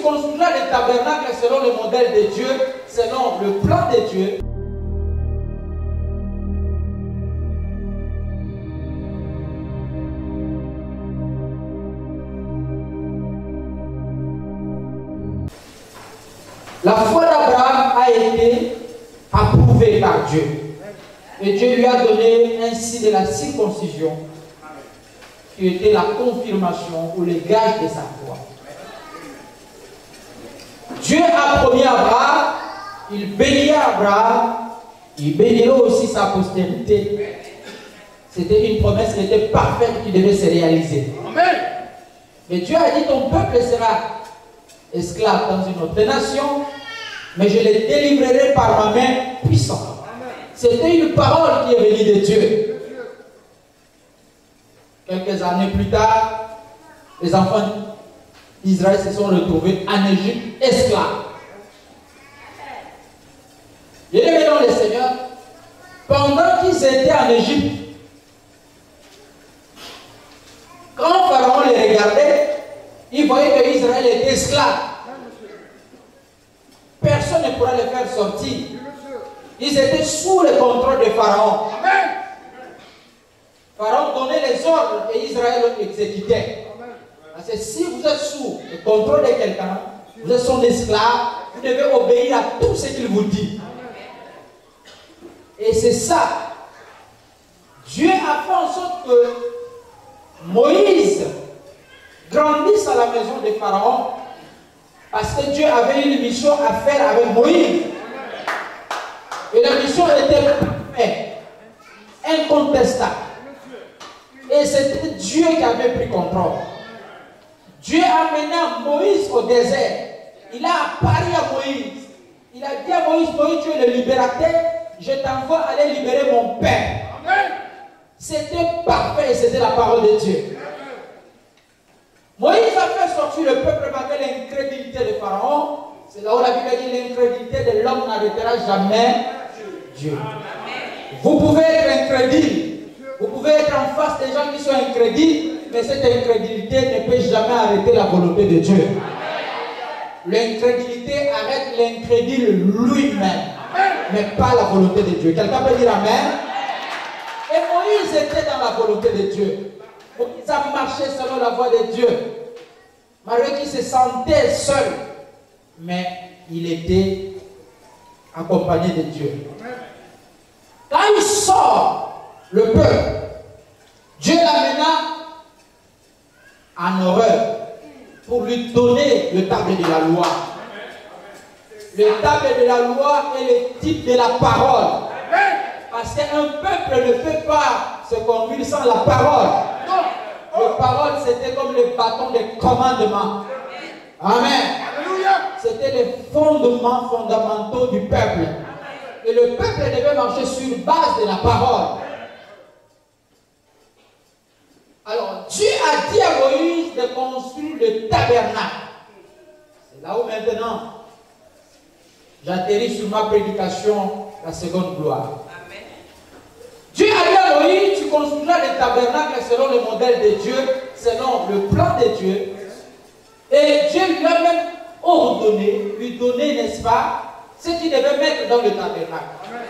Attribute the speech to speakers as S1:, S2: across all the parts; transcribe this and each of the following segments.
S1: construiras le tabernacle selon le modèle de Dieu, selon le plan de Dieu. La foi d'Abraham a été approuvée par Dieu. Et Dieu lui a donné ainsi de la circoncision, qui était la confirmation ou le gage de sa foi. Dieu a promis à Abraham, il bénit Abraham, il bénira aussi sa postérité. C'était une promesse qui était parfaite, qui devait se réaliser. Amen. Mais Dieu a dit, ton peuple sera esclave dans une autre nation, mais je les délivrerai par ma main puissante. C'était une parole qui est venue de Dieu. Quelques années plus tard, les enfants d'Israël se sont retrouvés en Égypte esclaves. Bien-aimés dans le Seigneur, pendant qu'ils étaient en Égypte, quand Pharaon les regardait, il voyait que Israël était esclave. Personne ne pourrait les faire sortir. Ils étaient sous le contrôle de Pharaon. Amen. Pharaon donnait les ordres et Israël exécutait. Parce que si vous êtes sous le contrôle de quelqu'un, vous êtes son esclave, vous devez obéir à tout ce qu'il vous dit. Et c'est ça. Dieu a fait en sorte que Moïse grandisse à la maison de Pharaon parce que Dieu avait une mission à faire avec Moïse. Et la mission était parfaite, incontestable. Et c'était Dieu qui avait pris contrôle. Dieu a mené Moïse au désert. Il a apparu à Moïse. Il a dit à Moïse, Moïse, tu es le libérateur, je t'envoie aller libérer mon père. C'était parfait, c'était la parole de Dieu. Moïse a fait sortir le peuple malgré l'incrédulité de Pharaon. C'est là où la Bible dit l'incrédulité de l'homme n'arrêtera jamais Dieu. Vous pouvez être incrédule. Vous pouvez être en face des gens qui sont incrédules, mais cette incrédulité ne peut jamais arrêter la volonté de Dieu. L'incrédulité arrête l'incrédule lui-même, mais pas la volonté de Dieu. Quelqu'un peut dire Amen? Et Moïse était dans la volonté de Dieu. Moïse a marché selon la voie de Dieu. Malgré qu'il se sentait seul, mais il était accompagné de Dieu. Quand il sort, le peuple, Dieu l'amena en horreur pour lui donner le tablé de la loi. Le tablé de la loi est le type de la parole. Parce qu'un peuple ne fait pas ce qu'on vit sans la parole. La parole, c'était comme le bâton de commandement. Amen. C'était les fondements fondamentaux du peuple. Et le peuple devait marcher sur base de la parole. Alors, Dieu a dit à Moïse de construire le tabernacle. C'est là où maintenant, j'atterris sur ma prédication, la seconde gloire. Amen. Dieu a dit à Moïse, tu construiras le tabernacle selon le modèle de Dieu, selon le plan de Dieu. Et Dieu lui a même ordonné, lui donné, n'est-ce pas, ce qu'il devait mettre dans le tabernacle. Amen.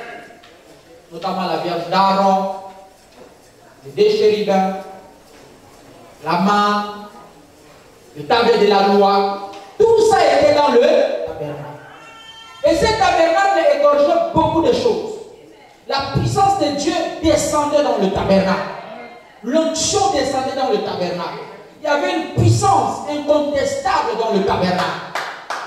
S1: Notamment la Vierge d'Aaron, les deux chérubins, la main, le tablé de la loi, tout ça était dans le tabernacle. Et ce tabernacle égorgeait beaucoup de choses. La puissance de Dieu descendait dans le tabernacle. L'onction descendait dans le tabernacle. Il y avait une puissance incontestable dans le tabernacle.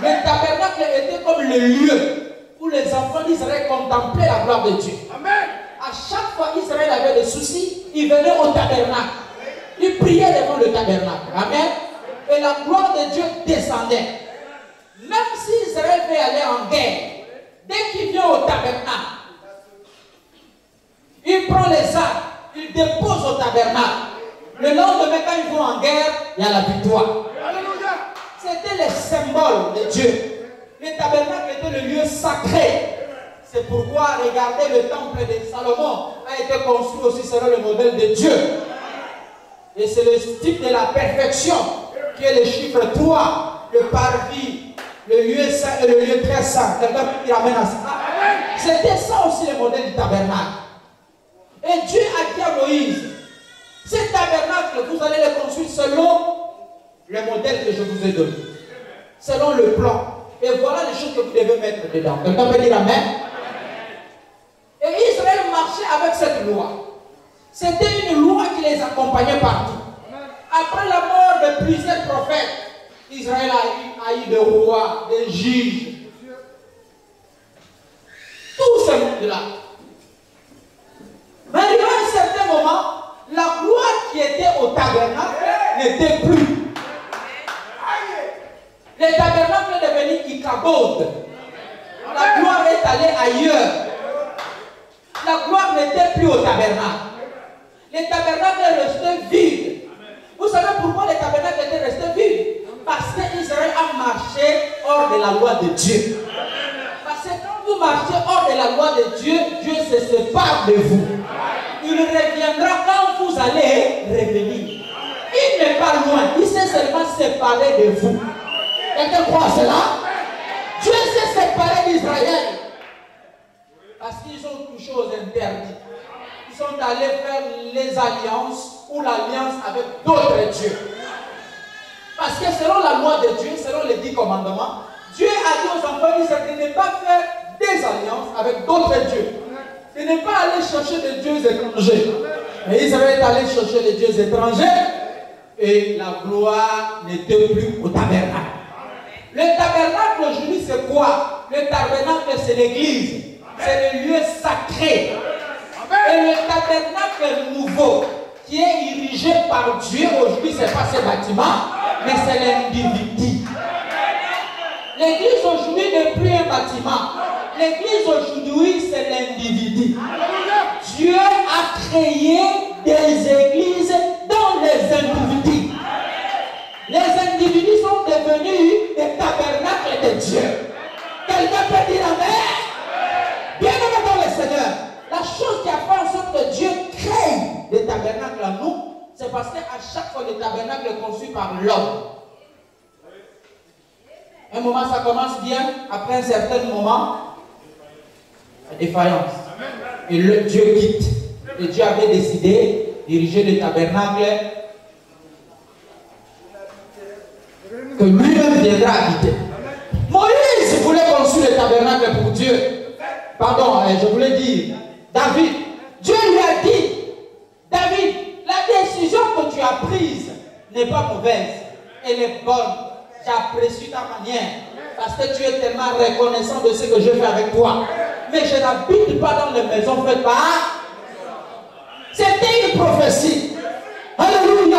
S1: Le tabernacle était comme le lieu où les enfants d'Israël contemplaient la gloire de Dieu. Amen. À chaque fois qu'Israël avait des soucis, il venait au tabernacle. Il priait devant le tabernacle. Amen. Et la gloire de Dieu descendait. Même si Israël veut aller en guerre, dès qu'il vient au tabernacle, il prend les armes, il dépose au tabernacle. Le lendemain, quand ils vont en guerre, il y a la victoire. C'était le symbole de Dieu. Le tabernacle était le lieu sacré. C'est pourquoi, regardez, le temple de Salomon a été construit aussi selon le modèle de Dieu. Et c'est le type de la perfection qui est le chiffre 3, le parvis le lieu saint et le lieu très saint. Quelqu'un qui ramène à ça. C'était ça aussi le modèle du tabernacle. Et Dieu a dit à Moïse, ce tabernacle, vous allez le construire selon le modèle que je vous ai donné. Selon le plan. Et voilà les choses que vous devez mettre dedans. Quelqu'un peut dire amen? Et Israël marchait avec cette loi. C'était une loi qui les accompagnait partout. Après la mort de plusieurs prophètes, Israël a eu des rois, des juges. Tout ce monde-là. Mais il y a un certain moment, la gloire qui était au tabernacle n'était plus. Le tabernacle est devenu Ichabod. La gloire est allée ailleurs. La gloire n'était plus au tabernacle. Le tabernacle est resté vide. Vous savez pourquoi le tabernacle était resté vide? Parce qu'Israël a marché hors de la loi de Dieu. Parce que quand vous marchez hors de la loi de Dieu, Dieu se sépare de vous. Il reviendra quand vous allez revenir. Il n'est pas loin. Il s'est seulement séparé de vous. Quelqu'un croit à cela? Dieu s'est séparé d'Israël. Parce qu'ils ont touché aux interdits. Ils sont allés faire les alliances ou l'alliance avec d'autres dieux. Parce que selon la loi de Dieu, selon les 10 commandements, Dieu a dit aux enfants d'Israël de ne pas faire des alliances avec d'autres dieux. De ne pas aller chercher des dieux étrangers. Et Israël est allé chercher les dieux étrangers et la gloire n'était plus au tabernacle. Le tabernacle aujourd'hui c'est quoi? Le tabernacle c'est l'église. C'est le lieu sacré. Et le tabernacle nouveau qui est érigé par Dieu aujourd'hui, ce n'est pas ce bâtiment, mais c'est l'individu. L'église aujourd'hui n'est plus un bâtiment. L'église aujourd'hui, c'est l'individu. Dieu a créé des églises dans les individus. Les individus sont devenus des tabernacles de Dieu. Quelqu'un peut dire amen? Bien aimé dans le Seigneur, la chose qui a fait en sorte que Dieu crée des tabernacles à nous, c'est parce qu'à chaque fois le tabernacle est conçu par l'homme. Un moment ça commence bien, après un certain moment, la défaillance. Et Dieu quitte. Et Dieu avait décidé de diriger le tabernacle que lui-même viendra habiter. Moïse voulait construire le tabernacle pour Dieu. Pardon, je voulais dire, David. Dieu lui a dit, David, la décision que tu as prise n'est pas mauvaise, elle est bonne. J'apprécie ta manière parce que tu es tellement reconnaissant de ce que je fais avec toi. Mais je n'habite pas dans les maisons faites par. C'était une prophétie. Alléluia.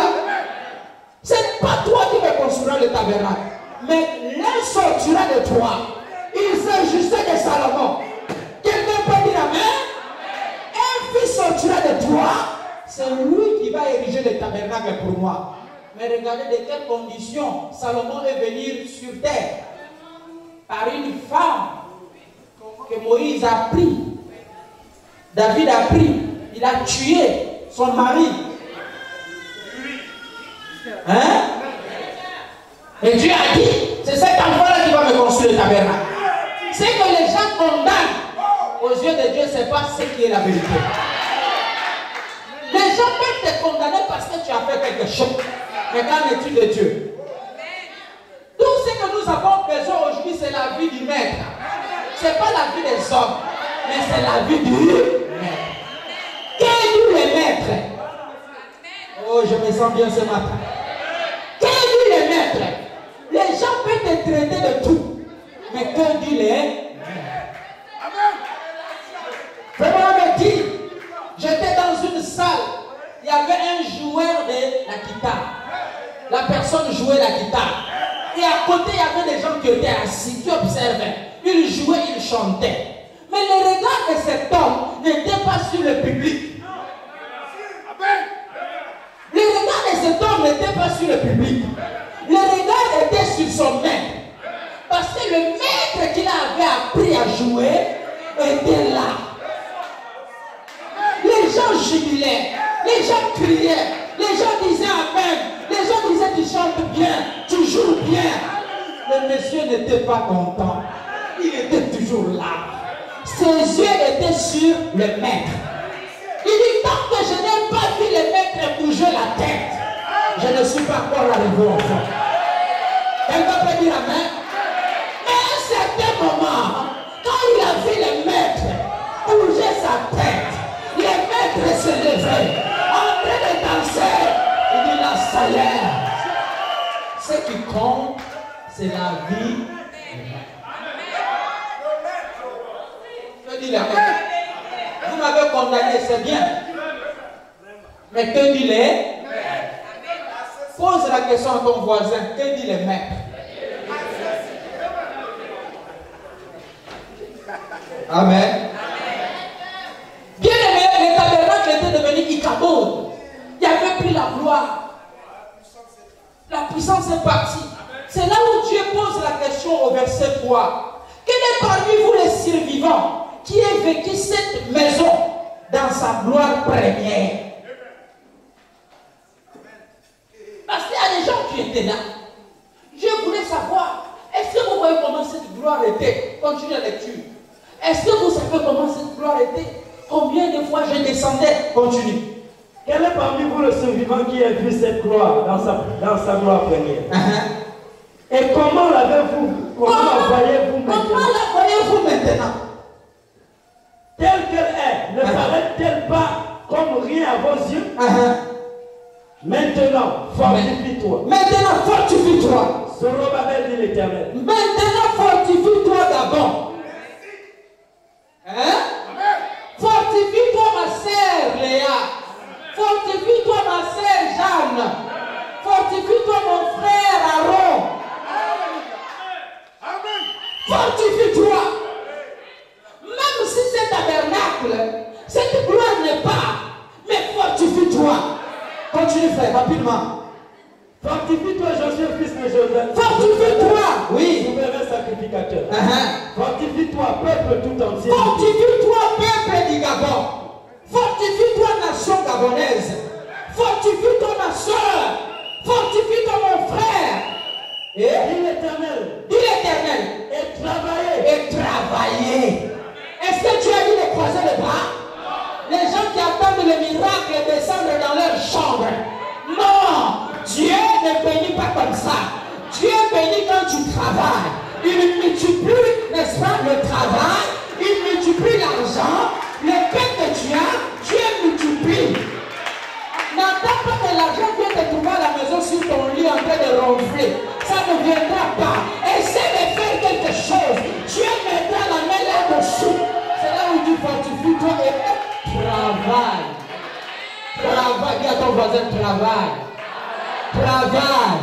S1: Ce n'est pas toi qui vas construire le tabernacle, mais l'un sortira de toi. Il s'agissait de Salomon. Quelqu'un peut dire amen? Un fils sortira de toi. C'est lui qui va ériger le tabernacle pour moi. Mais regardez de quelles conditions Salomon est venu sur terre. Par une femme que Moïse a pris. David a pris. Il a tué son mari. Hein? Et Dieu a dit, c'est cet enfant-là qui va me construire le tabernacle. C'est que les gens condamnent aux yeux de Dieu, ce n'est pas ce qui est la vérité. Les gens peuvent te condamner parce que tu as fait quelque chose. Mais qu'en est-il de Dieu? Tout ce que nous avons besoin aujourd'hui, c'est la vie du maître. Ce n'est pas la vie des hommes, mais c'est la vie du maître. Quel est le maître? Oh, je me sens bien ce matin. Quel est le maître? Les gens peuvent te traiter de tout. Mais que dit les maîtres? Vraiment me dit, j'étais dans une salle, il y avait un joueur de la guitare. La personne jouait la guitare. Et à côté, il y avait des gens qui étaient assis, qui observaient. Il jouait, il chantait. Mais le regard de cet homme n'était pas sur le public. Le regard de cet homme n'était pas sur le public. Le regard était sur son maître. Parce que le maître qu'il avait appris à jouer était là. Les gens jubilaient, les gens criaient, les gens disaient amen, les gens disaient tu chantes bien, tu joues bien. Le le monsieur n'était pas content. Il était toujours là. Ses yeux étaient sur le maître. Il dit, tant que je n'ai pas vu le maître bouger la tête, je ne suis pas encore arrivé au fond. Quelqu'un peut dire amen? Mais à un certain moment, quand il a vu le maître bouger sa tête, le maître se levait, en train de danser. Il dit, là, ça y est. Ce qui compte, c'est la vie. Je dis la maître. Vous m'avez condamné, c'est bien. Mais que dit les? Pose la question à ton voisin. Que dit les maîtres? Amen. Bien aimé, le tabernacle était devenu Ichabod. Il avait pris la gloire. La puissance est partie. C'est là où Dieu pose la question au verset 3. Quel est parmi vous les survivants qui ait vécu cette maison dans sa gloire première? Parce qu'il y a des gens qui étaient là. Dieu voulait savoir, est-ce que vous voyez comment cette gloire était? Continue la lecture. Est-ce que vous savez comment cette gloire était? Combien de fois je descendais? Continue.
S2: Quel est parmi vous le survivant qui a vu cette gloire dans sa gloire première? Et comment l'avez-vous? Comment la voyez-vous maintenant?
S1: Comment la voyez-vous maintenant?
S2: Telle qu'elle est, ne paraît-elle pas comme rien à vos yeux? Maintenant, fortifie-toi.
S1: Maintenant, fortifie-toi.
S2: Zorobabel dit l'Éternel.
S1: Maintenant, fortifie-toi d'abord. Hein? Fortifie-toi, ma sœur Léa. Fortifie-toi, ma sœur Jeanne. Fortifie-toi, mon frère Aaron. Fortifie-toi. Même si c'est tabernacle, cette gloire n'est pas, mais fortifie-toi. Continue, frère, rapidement.
S2: Fortifie-toi, Josué, fils de Joseph.
S1: Fortifie-toi, oui.
S2: Souverain sacrificateur. Fortifie-toi, peuple tout entier.
S1: Fortifie-toi, peuple du Gabon. Fortifie-toi, nation gabonaise. Fortifie-toi, ma soeur. Fortifie-toi, mon frère. Et
S2: dis l'Éternel.
S1: Dis l'Éternel.
S2: Et travailler.
S1: Et travailler. Est-ce que tu as dit de croiser les bras? Les gens qui attendent le miracle descendre dans leur chambre. Non, Dieu ne bénit pas comme ça. Dieu bénit quand tu travailles. Il multiplie, n'est-ce pas, le travail. Il multiplie l'argent. Le pain que tu as, Dieu multiplie. N'attends pas que l'argent vienne te trouver à la maison sur ton lit en train de ronfler. Ça ne viendra pas. Essaie de faire quelque chose. Dieu mettra la main là-dessus. C'est là où tu fortifies-toi et travaille. Travaille. Dis à ton voisin, travaille. Travaille.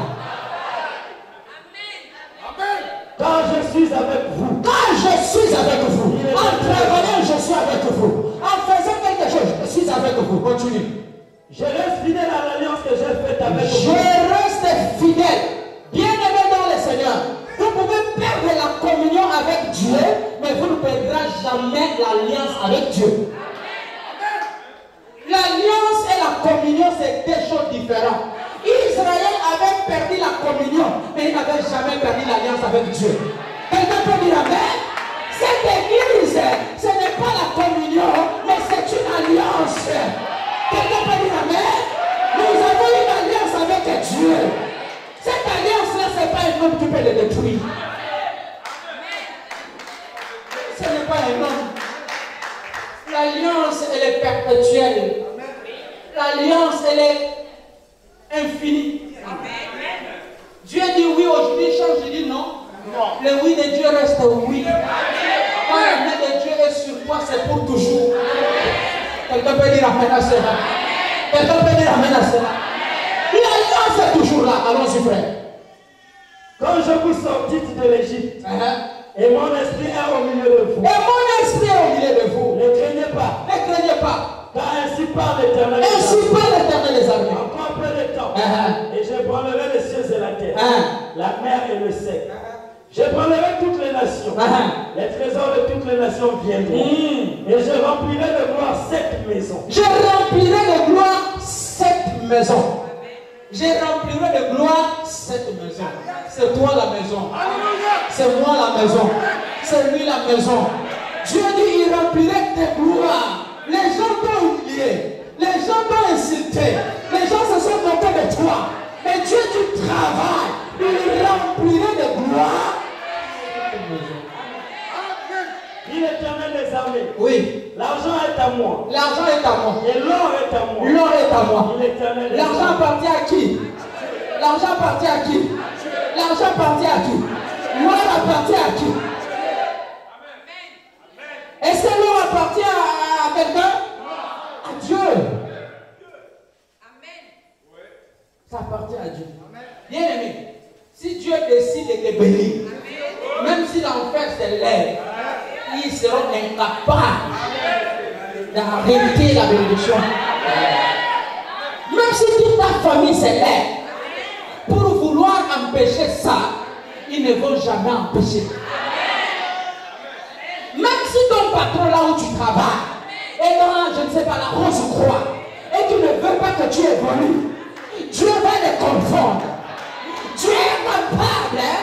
S2: Amen. Quand je suis avec vous.
S1: Quand je suis avec vous. En travaillant, je suis avec vous. En faisant quelque chose, je suis avec vous. Continue.
S2: Je reste fidèle à l'alliance que j'ai faite avec vous.
S1: Je reste fidèle. Bien-aimé dans le Seigneur. Vous pouvez perdre la communion avec Dieu, mais vous ne perdrez jamais l'alliance avec Dieu. L'alliance et la communion, c'est deux choses différentes. Israël avait perdu la communion, mais il n'avait jamais perdu l'alliance avec Dieu. Quelqu'un peut dire amen? Cette église, ce n'est pas la communion, mais c'est une alliance. Quelqu'un peut dire amen? Nous avons une alliance avec Dieu. Cette alliance-là, ce n'est pas un homme qui peut le détruire. Ce n'est pas un homme. L'alliance, elle est perpétuelle. L'alliance, elle est infinie. Dieu dit oui, aujourd'hui il change, je dis non. Le oui de Dieu reste oui. Quand la main de Dieu est sur toi, c'est pour toujours. Quelqu'un peut dire amen à cela. Quelqu'un peut dire amen à cela. L'alliance est toujours là. Allons-y, frère.
S2: Quand je vous sortis de l'Égypte, et mon esprit est au milieu de vous.
S1: Et mon esprit est au milieu de vous.
S2: Ne craignez pas.
S1: Ne craignez pas.
S2: Car ainsi parle l'Éternel.
S1: Ainsi parle l'Éternel des armées.
S2: Encore peu de temps. Et j'ébranlerai les cieux et la terre. La mer et le sec. J'ébranlerai toutes les nations. Les trésors de toutes les nations viendront. Et je remplirai de gloire cette maison.
S1: Je remplirai de gloire cette maison. Je remplirai de gloire cette maison. C'est toi la maison. C'est moi la maison. C'est lui la maison. Dieu dit, il remplirait de gloire. Les gens t'ont humilié. Les gens t'ont insulté. Les gens se sont moqués de toi. Mais Dieu, tu travailles. Il remplirait de gloire cette maison.
S2: Dit l'Éternel des armées.
S1: Oui.
S2: L'argent est à moi.
S1: L'argent est à moi.
S2: Et l'or est à moi.
S1: L'or est à moi.
S2: Dit l'Éternel des
S1: L'argent
S2: armées.
S1: appartient à qui? L'argent appartient à qui? L'argent appartient à qui? L'or appartient à qui? Est-ce que l'or appartient à quelqu'un? À Dieu. Ça appartient à Dieu. Bien aimé, si Dieu décide de te bénir, même si l'enfer s'élève, ils seront incapables d'arrêter la bénédiction. Même si toute ta famille s'élève, pour vouloir empêcher ça, ils ne vont jamais empêcher. Même si ton patron là où tu travailles est dans, je ne sais pas, la rose croix, et tu ne veux pas que tu évolues, Dieu va les confondre. Dieu est capable, hein,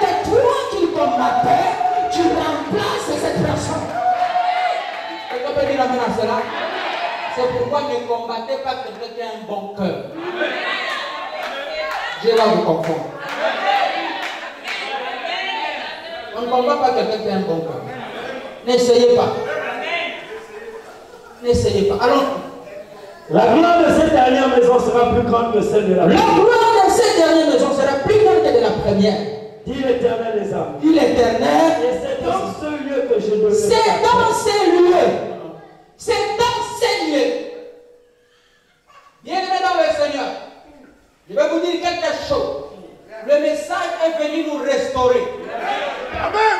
S1: que toi qui combattais, tu remplaces cette personne. Quelqu'un peut dire amen à cela? C'est pourquoi ne combattez pas quelqu'un qui a un bon cœur. Dieu va vous confondre. On ne combat pas quelqu'un qui a un bon cœur. N'essayez pas. N'essayez pas. Allons.
S2: La gloire de cette dernière maison sera plus grande que celle de la
S1: La
S2: première.
S1: gloire de cette dernière maison sera plus grande que de la première.
S2: Dit l'Éternel des armées.
S1: Dit l'Éternel.
S2: Et c'est dans ce lieu que je donnerai.
S1: C'est dans ces lieux. C'est dans ces lieux. Bien-aimés dans le Seigneur, je vais vous dire quelque chose. Le message est venu nous restaurer. Amen.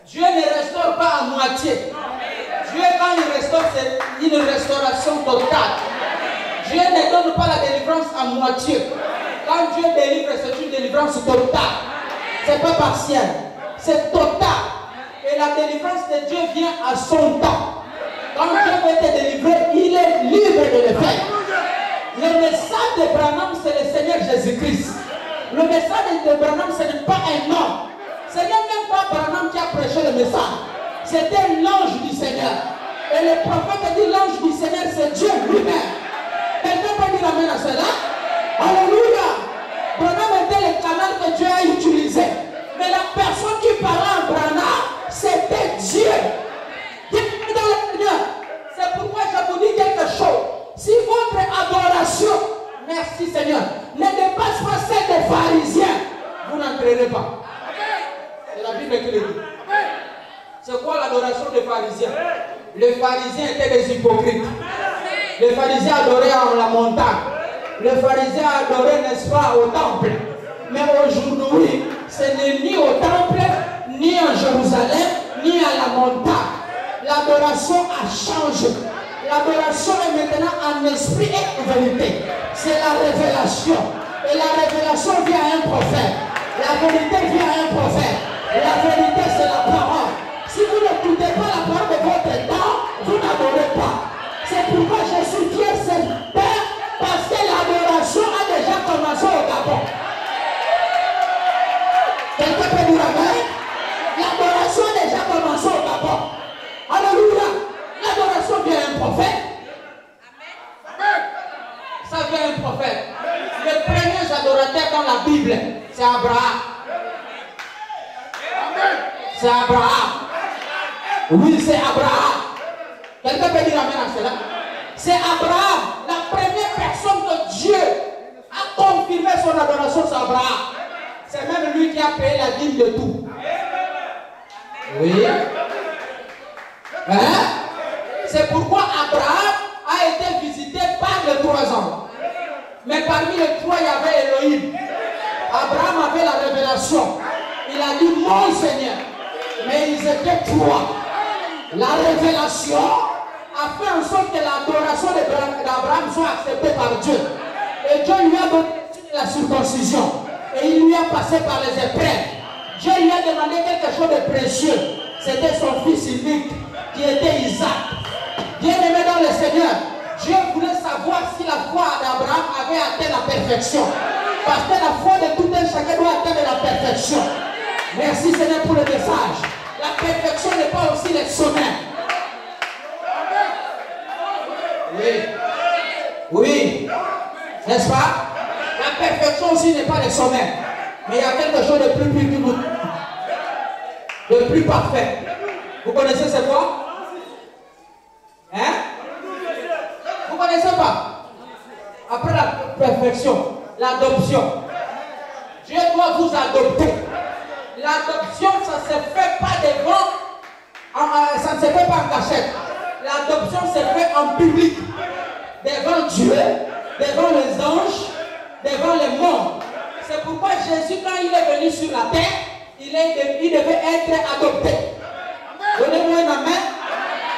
S1: Dieu ne restaure pas à moitié. Dieu, quand il restaure, c'est une restauration totale. Dieu ne donne pas la délivrance à moitié. Quand Dieu délivre, c'est une délivrance totale. Ce n'est pas partiel. C'est total. Et la délivrance de Dieu vient à son temps. Quand Dieu veut te délivrer, il est libre de le faire. Le message de Branham, c'est le Seigneur Jésus-Christ. Le message de Branham, ce n'est pas un homme. Ce n'est même pas Branham qui a prêché le message. C'était l'ange du Seigneur. Et le prophète dit l'ange du Seigneur, c'est Dieu lui-même. Quelqu'un peut dire amen à cela? Alléluia. Branham était le canal que Dieu a utilisé. Mais la personne qui parlait en Branham, c'était Dieu. Bienvenue dans le Seigneur. C'est pourquoi je vous dis quelque chose. Si votre adoration, merci Seigneur, ne dépasse pas celle des pharisiens, vous n'entrerez pas. C'est la Bible qui le dit. C'est quoi l'adoration des pharisiens? Les pharisiens étaient des hypocrites. Les pharisiens adoraient en la montagne. Les pharisiens adoraient, n'est-ce pas, au temple. Mais aujourd'hui, ce n'est ni au temple, ni en Jérusalem, ni à la montagne. L'adoration a changé. L'adoration est maintenant en esprit et en vérité. C'est la révélation. Et la révélation vient à un prophète. La vérité vient à un prophète. La vérité, c'est la parole. Si vous n'écoutez pas la parole de votre temps, vous n'adorez pas. C'est pourquoi je suis fier, c'est Père, parce que l'adoration a déjà commencé au Gabon. Quelqu'un peut dire amen? L'adoration a déjà commencé au Gabon. Alléluia. L'adoration vient à un prophète. Ça vient à un prophète. Les premiers adorateurs dans la Bible, c'est Abraham. C'est Abraham. Oui, c'est Abraham. Quelqu'un peut dire amen à cela? C'est Abraham. La première personne que Dieu a confirmé son adoration, c'est Abraham. C'est même lui qui a payé la dîme de tout. Oui. Hein? C'est pourquoi Abraham a été visité par les 3 hommes. Mais parmi les 3, il y avait Elohim. Abraham avait la révélation. Il a dit, mon Seigneur. Mais ils étaient 3. La révélation a fait en sorte que l'adoration d'Abraham soit acceptée par Dieu. Et Dieu lui a donné la circoncision. Et il lui a passé par les épreuves. Dieu lui a demandé quelque chose de précieux. C'était son fils unique qui était Isaac. Bien-aimé dans le Seigneur, Dieu voulait savoir si la foi d'Abraham avait atteint la perfection. Parce que la foi de tout un chacun doit atteindre la perfection. Merci Seigneur pour le message. La perfection n'est pas aussi les sommets. Oui. Oui. N'est-ce pas? La perfection aussi n'est pas les sommets. Mais il y a quelque chose de plus pur que nous. De plus parfait. Vous connaissez c'est quoi? Hein? Vous connaissez pas? Après la perfection, l'adoption. Dieu doit vous adopter. L'adoption, ça ne se fait pas devant, ça ne se fait pas en cachette. L'adoption se fait en public. Devant Dieu, devant les anges, devant le monde. C'est pourquoi Jésus, quand il est venu sur la terre, il devait être adopté. Donnez-moi une main.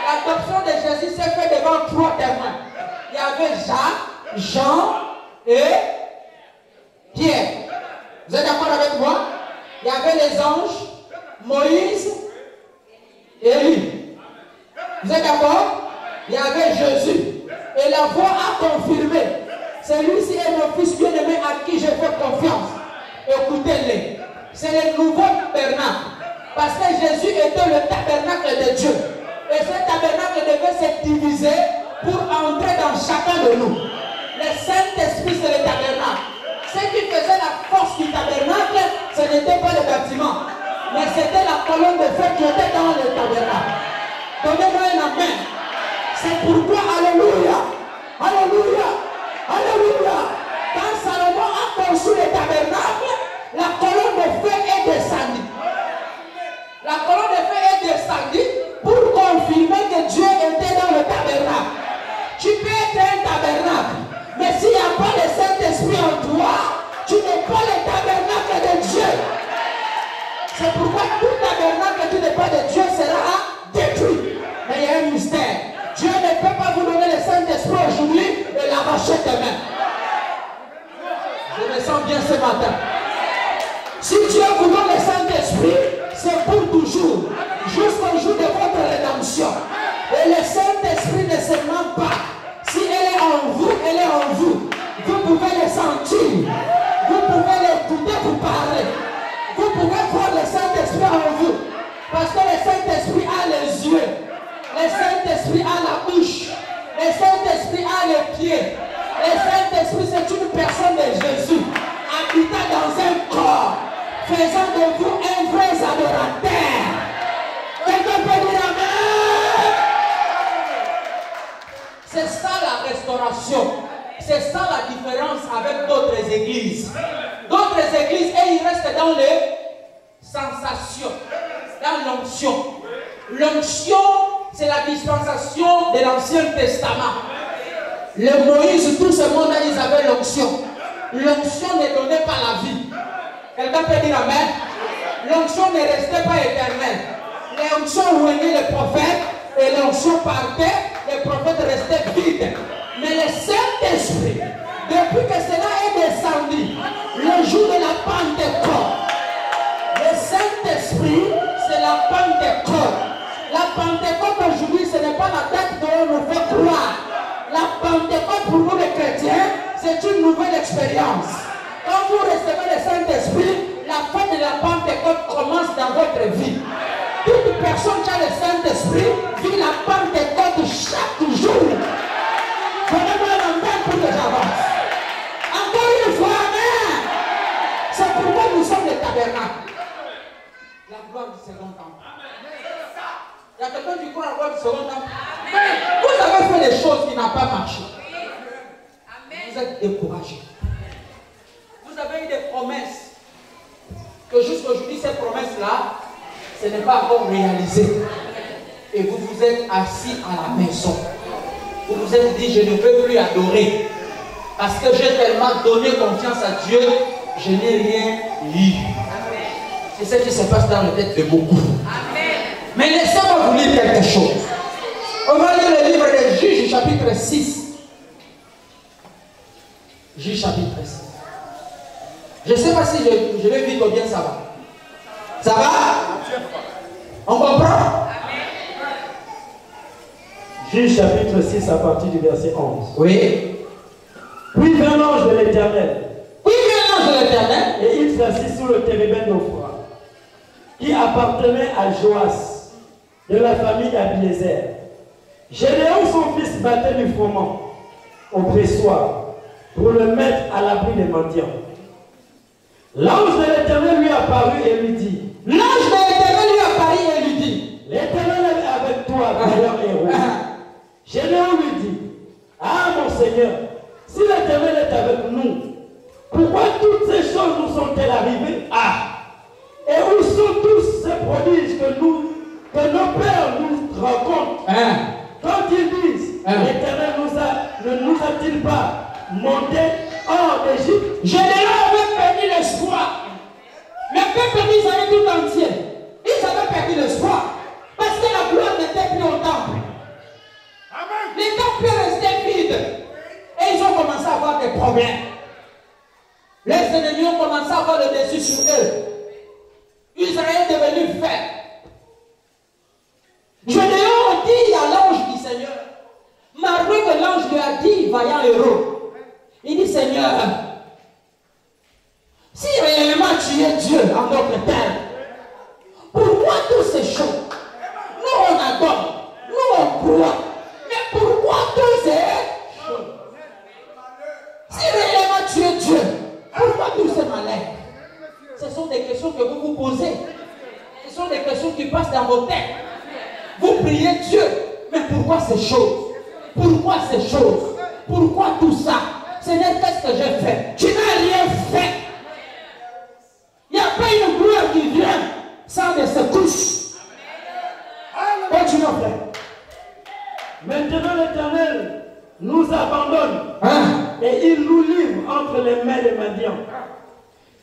S1: L'adoption de Jésus s'est faite devant 3 témoins. Il y avait Jacques, Jean et Pierre. Vous êtes d'accord avec moi? Il y avait les anges, Moïse et lui. Vous êtes d'accord? Il y avait Jésus. Et la voix a confirmé. Celui-ci est mon fils bien-aimé à qui je fais confiance. Écoutez-le. C'est le nouveau tabernacle. Parce que Jésus était le tabernacle de Dieu. Et ce tabernacle devait se diviser pour entrer dans chacun de nous. Le Saint-Esprit, c'est le tabernacle. Ce qui faisait la force du tabernacle, ce n'était pas le bâtiment, mais c'était la colonne de feu qui était dans le tabernacle. Donnez-moi une main. C'est pourquoi, alléluia, alléluia, alléluia. Quand Salomon a conçu le tabernacle, la colonne de feu est descendue. La colonne de feu est descendue pour confirmer que Dieu était dans le tabernacle. Tu peux être un tabernacle, mais s'il n'y a pas le Saint-Esprit en toi, tu n'es pas le tabernacle de Dieu. C'est pourquoi tout tabernacle qui n'est pas de Dieu sera détruit. Mais il y a un mystère. Dieu ne peut pas vous donner le Saint-Esprit aujourd'hui et l'arracher demain. Je me sens bien ce matin. Si Dieu vous donne le Saint-Esprit, c'est pour toujours, jusqu'au jour de votre rédemption. Et le Saint-Esprit ne se ment pas. Si elle est en vous, elle est en vous. Vous pouvez le sentir. Vous pouvez l'écouter vous parler. Vous pouvez voir le Saint-Esprit en vous. Parce que le Saint-Esprit a les yeux. Le Saint-Esprit a la bouche. Le Saint-Esprit a les pieds. Le Saint-Esprit, c'est une personne de Jésus, habitant dans un corps, faisant de vous un vrai adorateur. Quelqu'un peut dire amen. C'est ça la restauration. C'est ça la différence avec d'autres églises. D'autres églises, et ils restent dans les sensations, dans l'onction. L'onction, c'est la dispensation de l'Ancien Testament. Le Moïse, tout ce monde, ils avaient l'onction. L'onction ne donnait pas la vie. Quelqu'un peut dire amen? L'onction ne restait pas éternelle. L'onction réunit les prophètes et l'onction partait, les prophètes restaient vides. Mais le Saint-Esprit, depuis que cela est descendu, le jour de la Pentecôte, le Saint-Esprit, c'est la Pentecôte. La Pentecôte aujourd'hui, ce n'est pas la date qu'on nous fait croire. La Pentecôte pour nous les chrétiens, c'est une nouvelle expérience. Quand vous recevez le Saint-Esprit, la fête de la Pentecôte commence dans votre vie. Toute personne qui a le Saint-Esprit vit la Pentecôte chaque jour. Donnez-moi un amen pour que j'avance. Encore une fois, amen. C'est pourquoi nous sommes les tabernacles. La gloire du second temple. Il y a quelqu'un qui croit à la gloire du second temple. Vous avez fait des choses qui n'ont pas marché. Vous êtes découragés. Vous avez eu des promesses. Que jusqu'aujourd'hui, ces promesses-là, ce n'est pas encore réalisé. Et vous vous êtes assis à la maison. Vous vous êtes dit, je ne peux plus adorer. Parce que j'ai tellement donné confiance à Dieu, je n'ai rien eu. C'est ce qui se passe dans la tête de beaucoup. Mais laissez-moi vous lire quelque chose. On va lire le livre des Juges, chapitre 6. Juges, chapitre 6. Je ne sais pas si je vais vite ou bien ça va. Ça va? On comprend?
S2: Juge chapitre 6 à partir du verset 11.
S1: Oui.
S2: Puis vint l'ange de l'Éternel.
S1: Puis vint l'ange de l'Éternel.
S2: Et il s'assit sur le térébinthe d'Ophra, qui appartenait à Joas, de la famille d'Abiézer. Gédéon, son fils, battait du froment au pressoir pour le mettre à l'abri des mendiants. L'ange de l'Éternel lui apparut et lui dit,
S1: l'ange de l'Éternel lui apparut et lui dit,
S2: l'Éternel est avec toi, vaillant héros. Gédéon lui dit, ah mon Seigneur, si l'Éternel est avec nous, pourquoi toutes ces choses nous sont-elles arrivées? Et où sont tous ces prodiges que nos pères nous racontent? Quand ils disent, l'Éternel ne nous a-t-il pas monté hors d'Égypte?
S1: Gédéon avait perdu l'espoir. Le peuple d'Israël tout entier, ils avaient perdu l'espoir parce que la gloire n'était plus au temple. Les temples restaient vides et ils ont commencé à avoir des problèmes. Les ennemis ont commencé à avoir le dessus sur eux. Israël est devenu faible. Gédéon dit à l'ange du Seigneur, malgré que l'ange lui a dit, vaillant héros, il dit, Seigneur, si réellement tu es Dieu en notre terre, pourquoi toutes ces choses? Nous on adore, nous on croit, mais pourquoi toutes ces choses? Si réellement tu es Dieu, pourquoi tous ces malheurs? Ce sont des questions que vous vous posez. Ce sont des questions qui passent dans vos têtes. Vous priez Dieu, mais pourquoi ces choses? Pourquoi ces choses? Pourquoi tout ça? Seigneur, qu'est-ce que j'ai fait? Tu n'as rien fait. Il n'y a pas une gloire qui vient sans des secousses. Continuons, frère.
S2: Maintenant l'Éternel nous abandonne et il nous livre entre les mains des mendiants.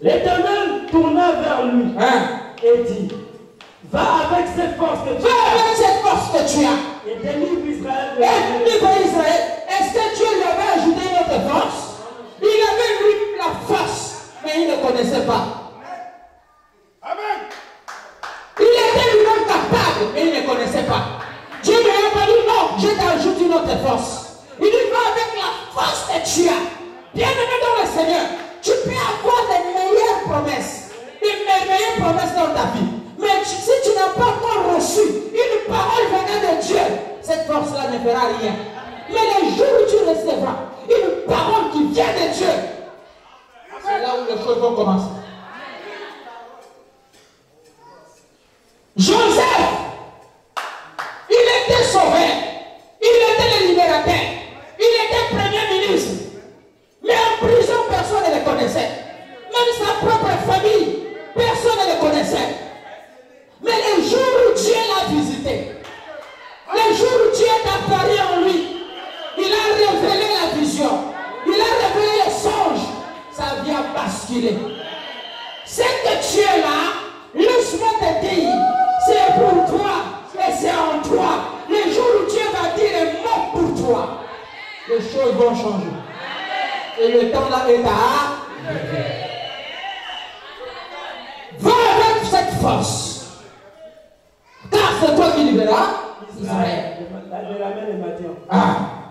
S2: L'Éternel tourna vers lui et dit, va avec cette force que tu as et délivre Israël.
S1: Est-ce que Dieu lui avait ajouté une autre force? Il avait lui la force, mais il ne connaissait pas.
S3: Amen.
S1: Il était lui-même capable, mais il ne connaissait pas. Dieu ne lui a pas dit non, je t'ajoute une autre force. Il lui va avec la force que tu as. Bien-aimé dans le Seigneur, tu peux avoir les meilleures promesses, les meilleures promesses dans ta vie. Mais si tu n'as pas encore reçu une parole venant de Dieu, cette force-là ne fera rien. Mais les jours où tu recevras une parole qui vient de Dieu, c'est là où les choses vont commencer. Joseph, il était sauvé, il était le libérateur, il était premier ministre. Mais en prison, personne ne le connaissait. Même sa propre famille, personne ne le connaissait. Mais le jour où Dieu l'a visité, le jour où Dieu est apparu en lui, il a révélé la vision, il a révélé le songe, sa vie a basculé. C'est que tu es là, laisse-moi te dire, c'est pour toi et c'est en toi. Le jour où Dieu va dire un mot pour toi, les choses vont changer. Et le temps là est à va avec cette force. Car c'est toi qui libéras Israël.
S2: De la main des mendiants.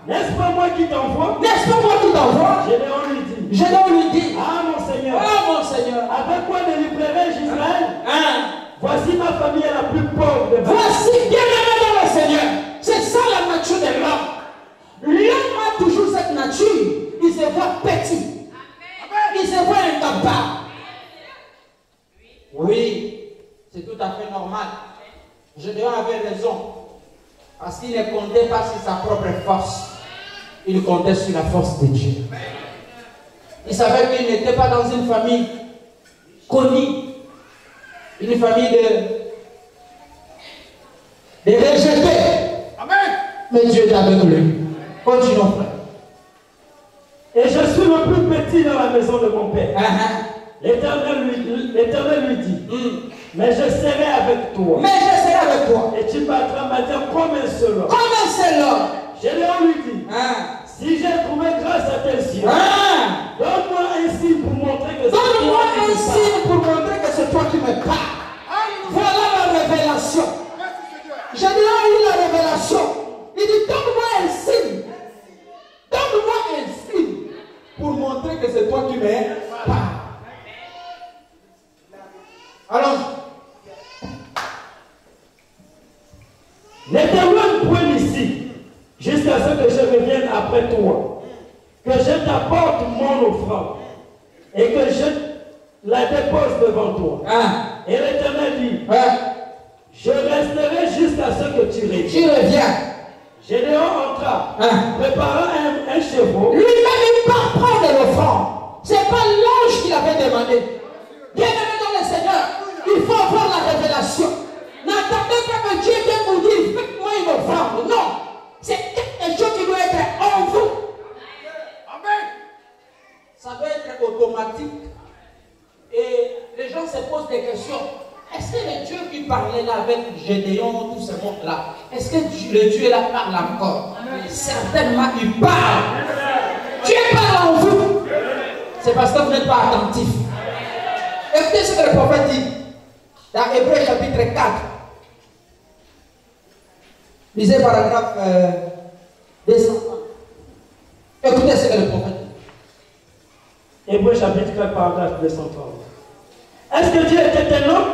S2: N'est-ce pas moi qui t'envoie?
S1: N'est-ce pas moi qui t'envoie?
S2: Gédéon lui dit.
S1: Gédéon lui dit.
S2: Ah mon Seigneur.
S1: Ah mon Seigneur.
S2: Avec quoi délivrerai-je Israël? Voici ma famille est la plus pauvre de
S1: voici bien-aimé dans le Seigneur. C'est ça la nature de l'homme. L'homme a toujours cette nature. Il se voit petit. Il se voit incapable. Oui, c'est tout à fait normal. Gédéon avait raison. Parce qu'il ne comptait pas sur sa propre force. Il comptait sur la force de Dieu. Il savait qu'il n'était pas dans une famille connue. Une famille de rejetés.
S3: Amen.
S1: Mais Dieu est avec lui. Continuons, frère.
S2: Et je suis le plus petit dans la maison de mon père. L'Éternel lui dit, mais je serai avec toi.
S1: Mais je serai avec toi.
S2: Et tu battras ma terre comme un seul homme.
S1: Comme un seul homme.
S2: Gédéon lui dit, si j'ai trouvé grâce à tes yeux, donne-moi un signe pour montrer que c'est toi.
S1: Donne-moi un signe pour montrer que c'est toi qui me parles. Voilà la révélation. Gédéon a eu la révélation. Il dit, donne-moi part. Alors,
S2: ne t'éloigne point d'ici, jusqu'à ce que je revienne après toi, que je t'apporte mon offrande, et que je la dépose devant toi. Et l'Éternel dit, je resterai jusqu'à ce que tu reviennes.
S1: tu reviens.
S2: Gédéon entra, préparant un chevreau.
S1: Lui-même, il part prendre l'offrande. Ce n'est pas l'ange qui l'avait demandé. Bien-aimé dans le Seigneur, il faut avoir la révélation. N'attendez pas que Dieu vienne vous dire, faites-moi une offrande. Non. C'est quelque chose qui doit être en vous.
S3: Amen.
S1: Ça doit être automatique. Et les gens se posent des questions. Est-ce que le Dieu qui parlait là avec Gédéon, tout ce monde-là, est-ce que le Dieu là parle encore? Certainement, il parle. Dieu parle en vous. C'est parce que vous n'êtes pas attentif. Écoutez ce que le prophète dit dans Hébreux chapitre 4. Lisez paragraphe 200. Écoutez ce que le prophète dit.
S2: Hébreux chapitre 4, paragraphe 230. Est-ce que Dieu était un homme?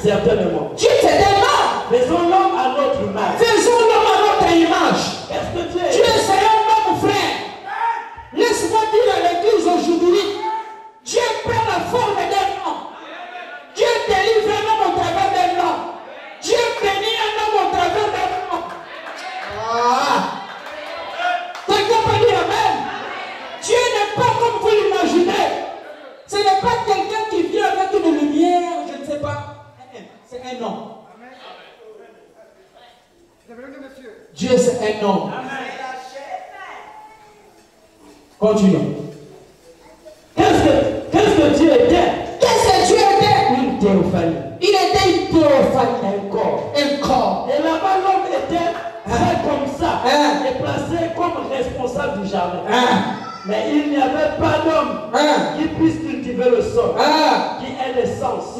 S2: Certainement.
S1: Dieu était un homme.
S2: Faisons l'homme à notre image.
S1: Faisons l'homme à notre image.
S2: Est-ce que Dieu
S1: Dieu c'est un homme, frère. Laisse-moi dire à l'église aujourd'hui, Dieu prend la forme d'un homme. Dieu délivre un homme au travers d'un homme. Dieu bénit un homme au travers d'un homme. Quelqu'un peut dire amen. Dieu n'est pas comme vous l'imaginez. Ce n'est pas quelqu'un qui vient avec une lumière, je ne sais pas. C'est un homme. Dieu c'est un homme. Continuons.
S2: Qu'est-ce que Dieu était?
S1: Qu'est-ce que Dieu était?
S2: Une théophanie.
S1: Il était une théophanie.
S2: Un corps.
S1: Un corps.
S2: Et là-bas, l'homme était fait comme ça. Et placé comme responsable du jardin. Mais il n'y avait pas d'homme qui puisse cultiver le sol, qui ait l'essence.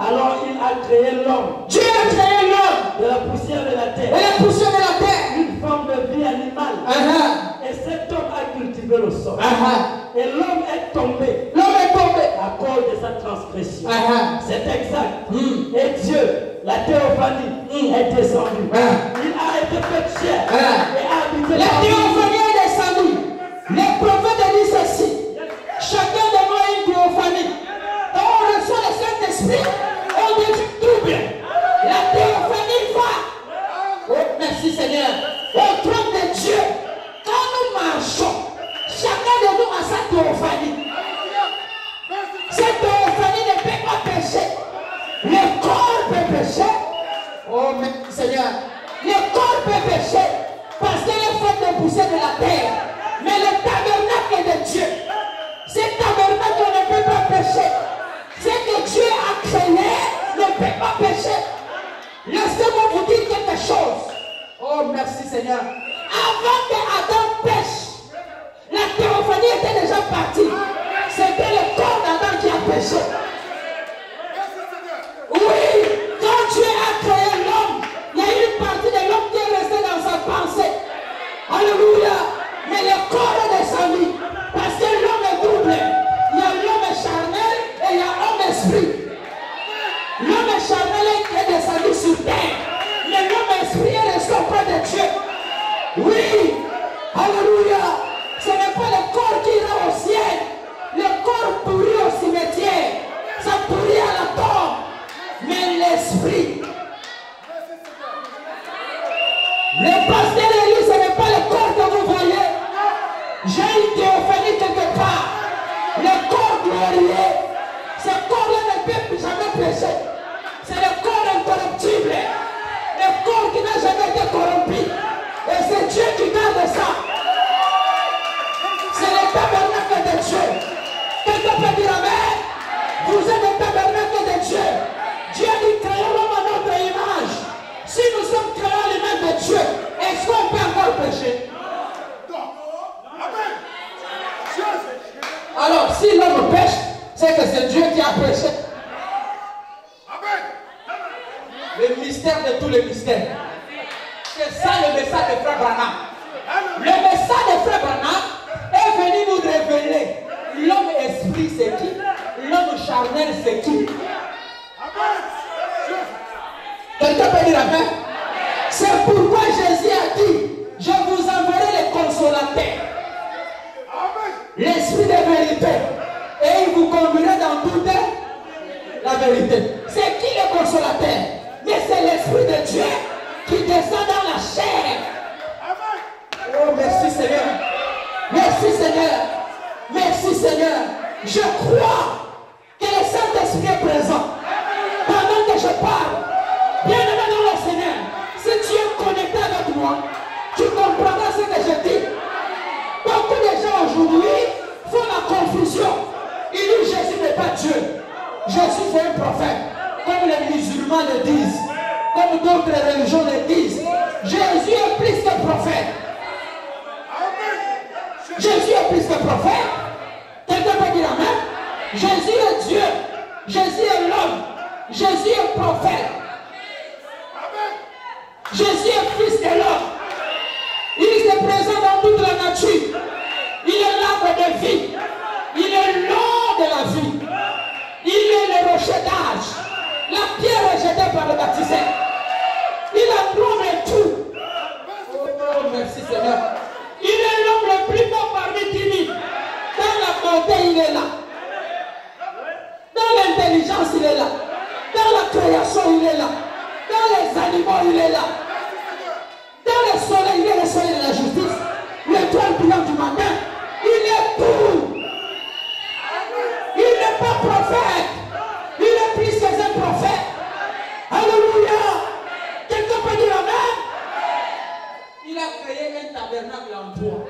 S2: Alors il a créé l'homme.
S1: Dieu a créé l'homme
S2: de la poussière de la terre.
S1: et la poussière de la terre.
S2: Une forme de vie animale. Et cet homme a cultivé le sol. Et l'homme est tombé.
S1: L'homme est tombé
S2: à cause de sa transgression. C'est exact. Et Dieu, la théophanie, est descendue. Il a été fait chair et a habité.
S1: La théophanie est descendue. Les prophètes disent ceci. Chacun de nous a une théophanie. Quand on reçoit le Saint-Esprit, on devient double. La théophanie va. Oh, merci Seigneur. Au trône de Dieu. Quand nous marchons, chacun de nous a sa théophanie. Cette théophanie ne peut pas pécher. Le corps peut pécher. Oh, merci Seigneur. Le corps peut pécher parce qu'elle est faite de poussière de la terre. Mais le tabernacle de Dieu, ce tabernacle ne peut pas pécher. Ce que Dieu a créé ne peut pas pécher. Laissez-moi vous dire quelque chose. Oh, merci Seigneur. Avant qu'Adam pêche, la théophanie était déjà partie. C'était le corps d'Adam qui a péché. Oui, quand Dieu a créé l'homme, il y a une partie de l'homme qui est restée dans sa pensée. Alléluia. Mais le corps est descendu. Parce que l'homme est double. Il y a l'homme charnel et il y a l'homme esprit. L'homme charnel est descendu sur terre. Mais l'homme esprit est resté auprès de Dieu. Oui. Alléluia. Ce n'est pas le corps qui ira au ciel. Le corps pourrit au cimetière. Ça pourrit à la tombe. Mais l'esprit. Le pasteur Élie, ce n'est pas le corps que vous voyez. J'ai une théophanie quelque part. Le corps glorieux, ce corps-là ne peut jamais pécher. C'est le corps incorruptible. Le corps qui n'a jamais été corrompu. Et c'est Dieu qui garde ça. C'est le tabernacle de Dieu. Quelqu'un peut dire amen. Vous êtes le tabernacle de Dieu. Dieu a dit créons l'homme à notre image. Si nous sommes créés à l'image de Dieu, est-ce qu'on peut encore pécher? Alors, si l'homme pêche, c'est que c'est Dieu qui a péché. Le mystère de tous les mystères. C'est ça le message de Frère Branham. Le message de Frère Branham est venu nous révéler l'homme esprit c'est éternel, c'est qui? Quelqu'un peut dire amen? C'est pourquoi Jésus a dit, je vous enverrai les consolateurs, l'esprit de vérité, et il vous conduira dans toute la vérité. C'est qui le consolateur? Mais c'est l'esprit de Dieu qui descend dans la chair. Oh, merci Seigneur. Merci Seigneur. Merci Seigneur. Je crois que le Saint-Esprit est présent. Pendant que je parle, bien aimé dans le Seigneur, si tu es connecté avec moi, tu comprendras ce que je dis. Beaucoup de gens aujourd'hui font la confusion. Ils disent Jésus n'est pas Dieu. Jésus c'est un prophète. Comme les musulmans le disent. Comme d'autres religions le disent. Jésus est plus que prophète. Jésus est plus que prophète. Quelqu'un peut dire amen? Jésus est Dieu. Jésus est l'homme. Jésus est prophète. Jésus est fils de l'homme. Il est présent dans toute la nature. Il est l'arbre de vie. Il est l'eau de la vie. Il est le rocher d'âge. La pierre rejetée par le baptisé. Il englobe tout. Oh, merci Seigneur. Il est l'homme le plus beau parmi 10 000. Dans la beauté, il est là. Dans l'intelligence, il est là. Dans la création, il est là. Dans les animaux, il est là. Dans le soleil, il est le soleil de la justice. L'étoile brillante du matin, il est tout. Il n'est pas prophète. Il est plus que un prophète. Alléluia. Quelqu'un peut dire amen? Il a créé un tabernacle en bois.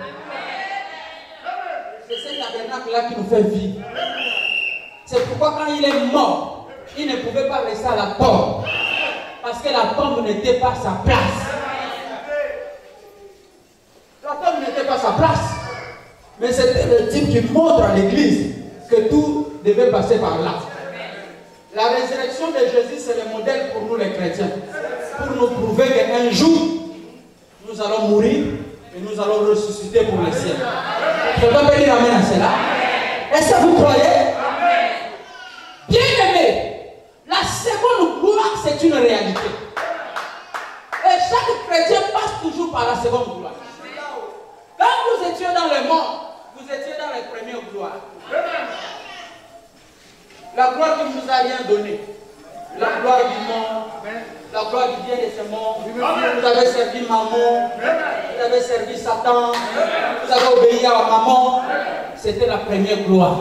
S1: C'est ce tabernacle-là qui nous fait vivre. C'est pourquoi quand il est mort, il ne pouvait pas rester à la tombe. Parce que la tombe n'était pas sa place. La tombe n'était pas sa place. Mais c'était le type qui montre à l'église que tout devait passer par là. La résurrection de Jésus, c'est le modèle pour nous les chrétiens. Pour nous prouver qu'un jour, nous allons mourir et nous allons ressusciter pour le ciel. Quelqu'un peut dire amen à cela? Est-ce que vous croyez? Bien aimé, la seconde gloire, c'est une réalité. Et chaque chrétien passe toujours par la seconde gloire. Quand vous étiez dans le monde, vous étiez dans les premières gloires. La gloire qui ne nous a rien donné. La gloire du monde. La gloire qui vient de ce monde. Vous avez servi maman. Vous avez servi Satan. Vous avez obéi à maman. C'était la première gloire.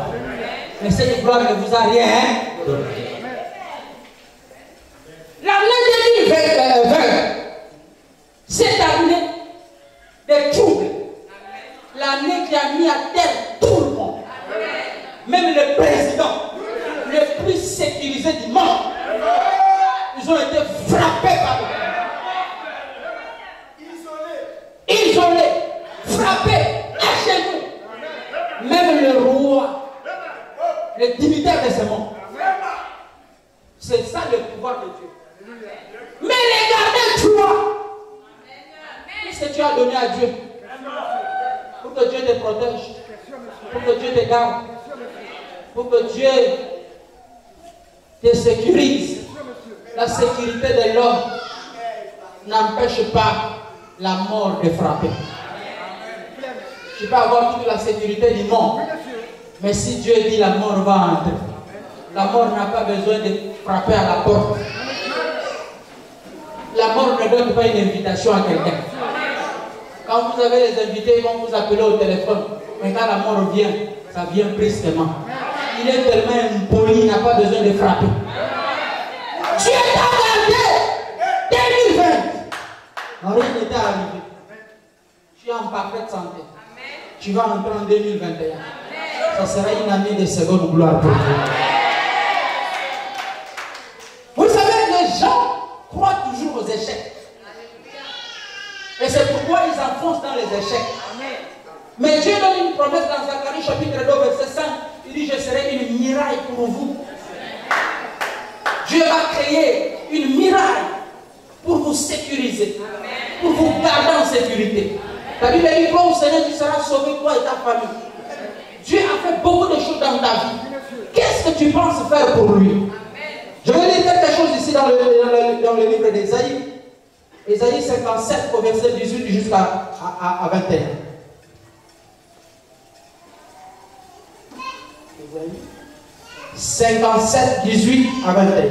S1: Mais cette gloire ne vous a rien donné. L'année 2020, cette année des troubles. L'année qui a mis à terre tout le monde. Même le président le plus sécurisé du monde. Ils ont été frappés par le isolés, frappés, à genoux. Même le roi, le dignitaire de ce monde. C'est ça le pouvoir de Dieu. Mais regardez toi. Qu'est-ce que tu as donné à Dieu? Pour que Dieu te protège. Pour que Dieu te garde. Pour que Dieu te sécurise. La sécurité de l'homme n'empêche pas la mort de frapper. Tu peux avoir toute la sécurité du monde. Mais si Dieu dit la mort va entrer, la mort n'a pas besoin de frapper à la porte. La mort ne donne pas une invitation à quelqu'un. Quand vous avez les invités, ils vont vous appeler au téléphone. Mais quand la mort vient, ça vient brusquement. Il est tellement impoli, il n'a pas besoin de frapper. Dieu t'a gardé 2020. Rien n'était arrivé. Tu es en parfaite santé. Tu vas entrer en 2021. Ça sera une année de seconde gloire pour vous. Vous savez, les gens croient toujours aux échecs. Et c'est pourquoi ils enfoncent dans les échecs. Mais Dieu donne une promesse dans Zacharie chapitre 2 verset 5. Il dit, je serai une muraille pour vous. Dieu va créer une muraille pour vous sécuriser. Pour vous garder en sécurité. La Bible dit, toi au Seigneur, tu seras sauvé, toi et ta famille. Dieu a fait beaucoup de choses dans ta vie. Qu'est-ce que tu penses faire pour lui. Je vais lire quelque chose ici dans le livre d'Ésaïe. Ésaïe 57 au verset 18 jusqu'à 21. Ésaïe 57, 18 à 21.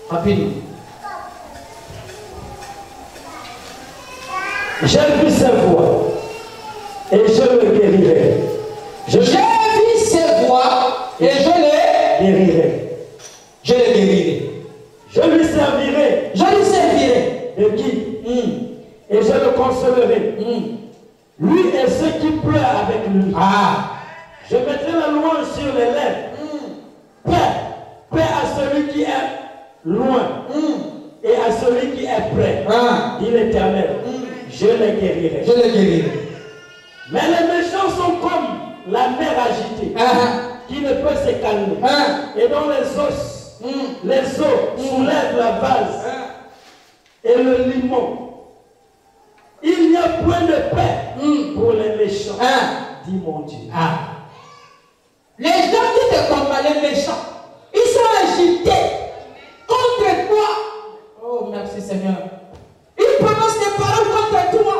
S1: Rapidement.
S2: J'ai vu sa voix et je le guérirai.
S1: J'ai vu ses voix et je le
S2: guérirai.
S1: Je le guérirai.
S2: Je lui servirai.
S1: Je lui servirai.
S2: De qui? Et je le consolerai. Lui et ceux qui pleurent avec lui. Je mettrai la louange sur les lèvres. Paix à celui qui est loin et à celui qui est près. Dit l'Éternel. Je les guérirai.
S1: Je les guérirai.
S2: Mais les méchants sont comme la mer agitée qui ne peut se calmer et dont les eaux soulèvent la vase et le limon. Il n'y a point de paix pour les méchants, dit mon Dieu.
S1: Les gens qui te combattent, les méchants, ils sont agités contre toi. Oh, merci Seigneur. Ils prononcent des paroles contre toi.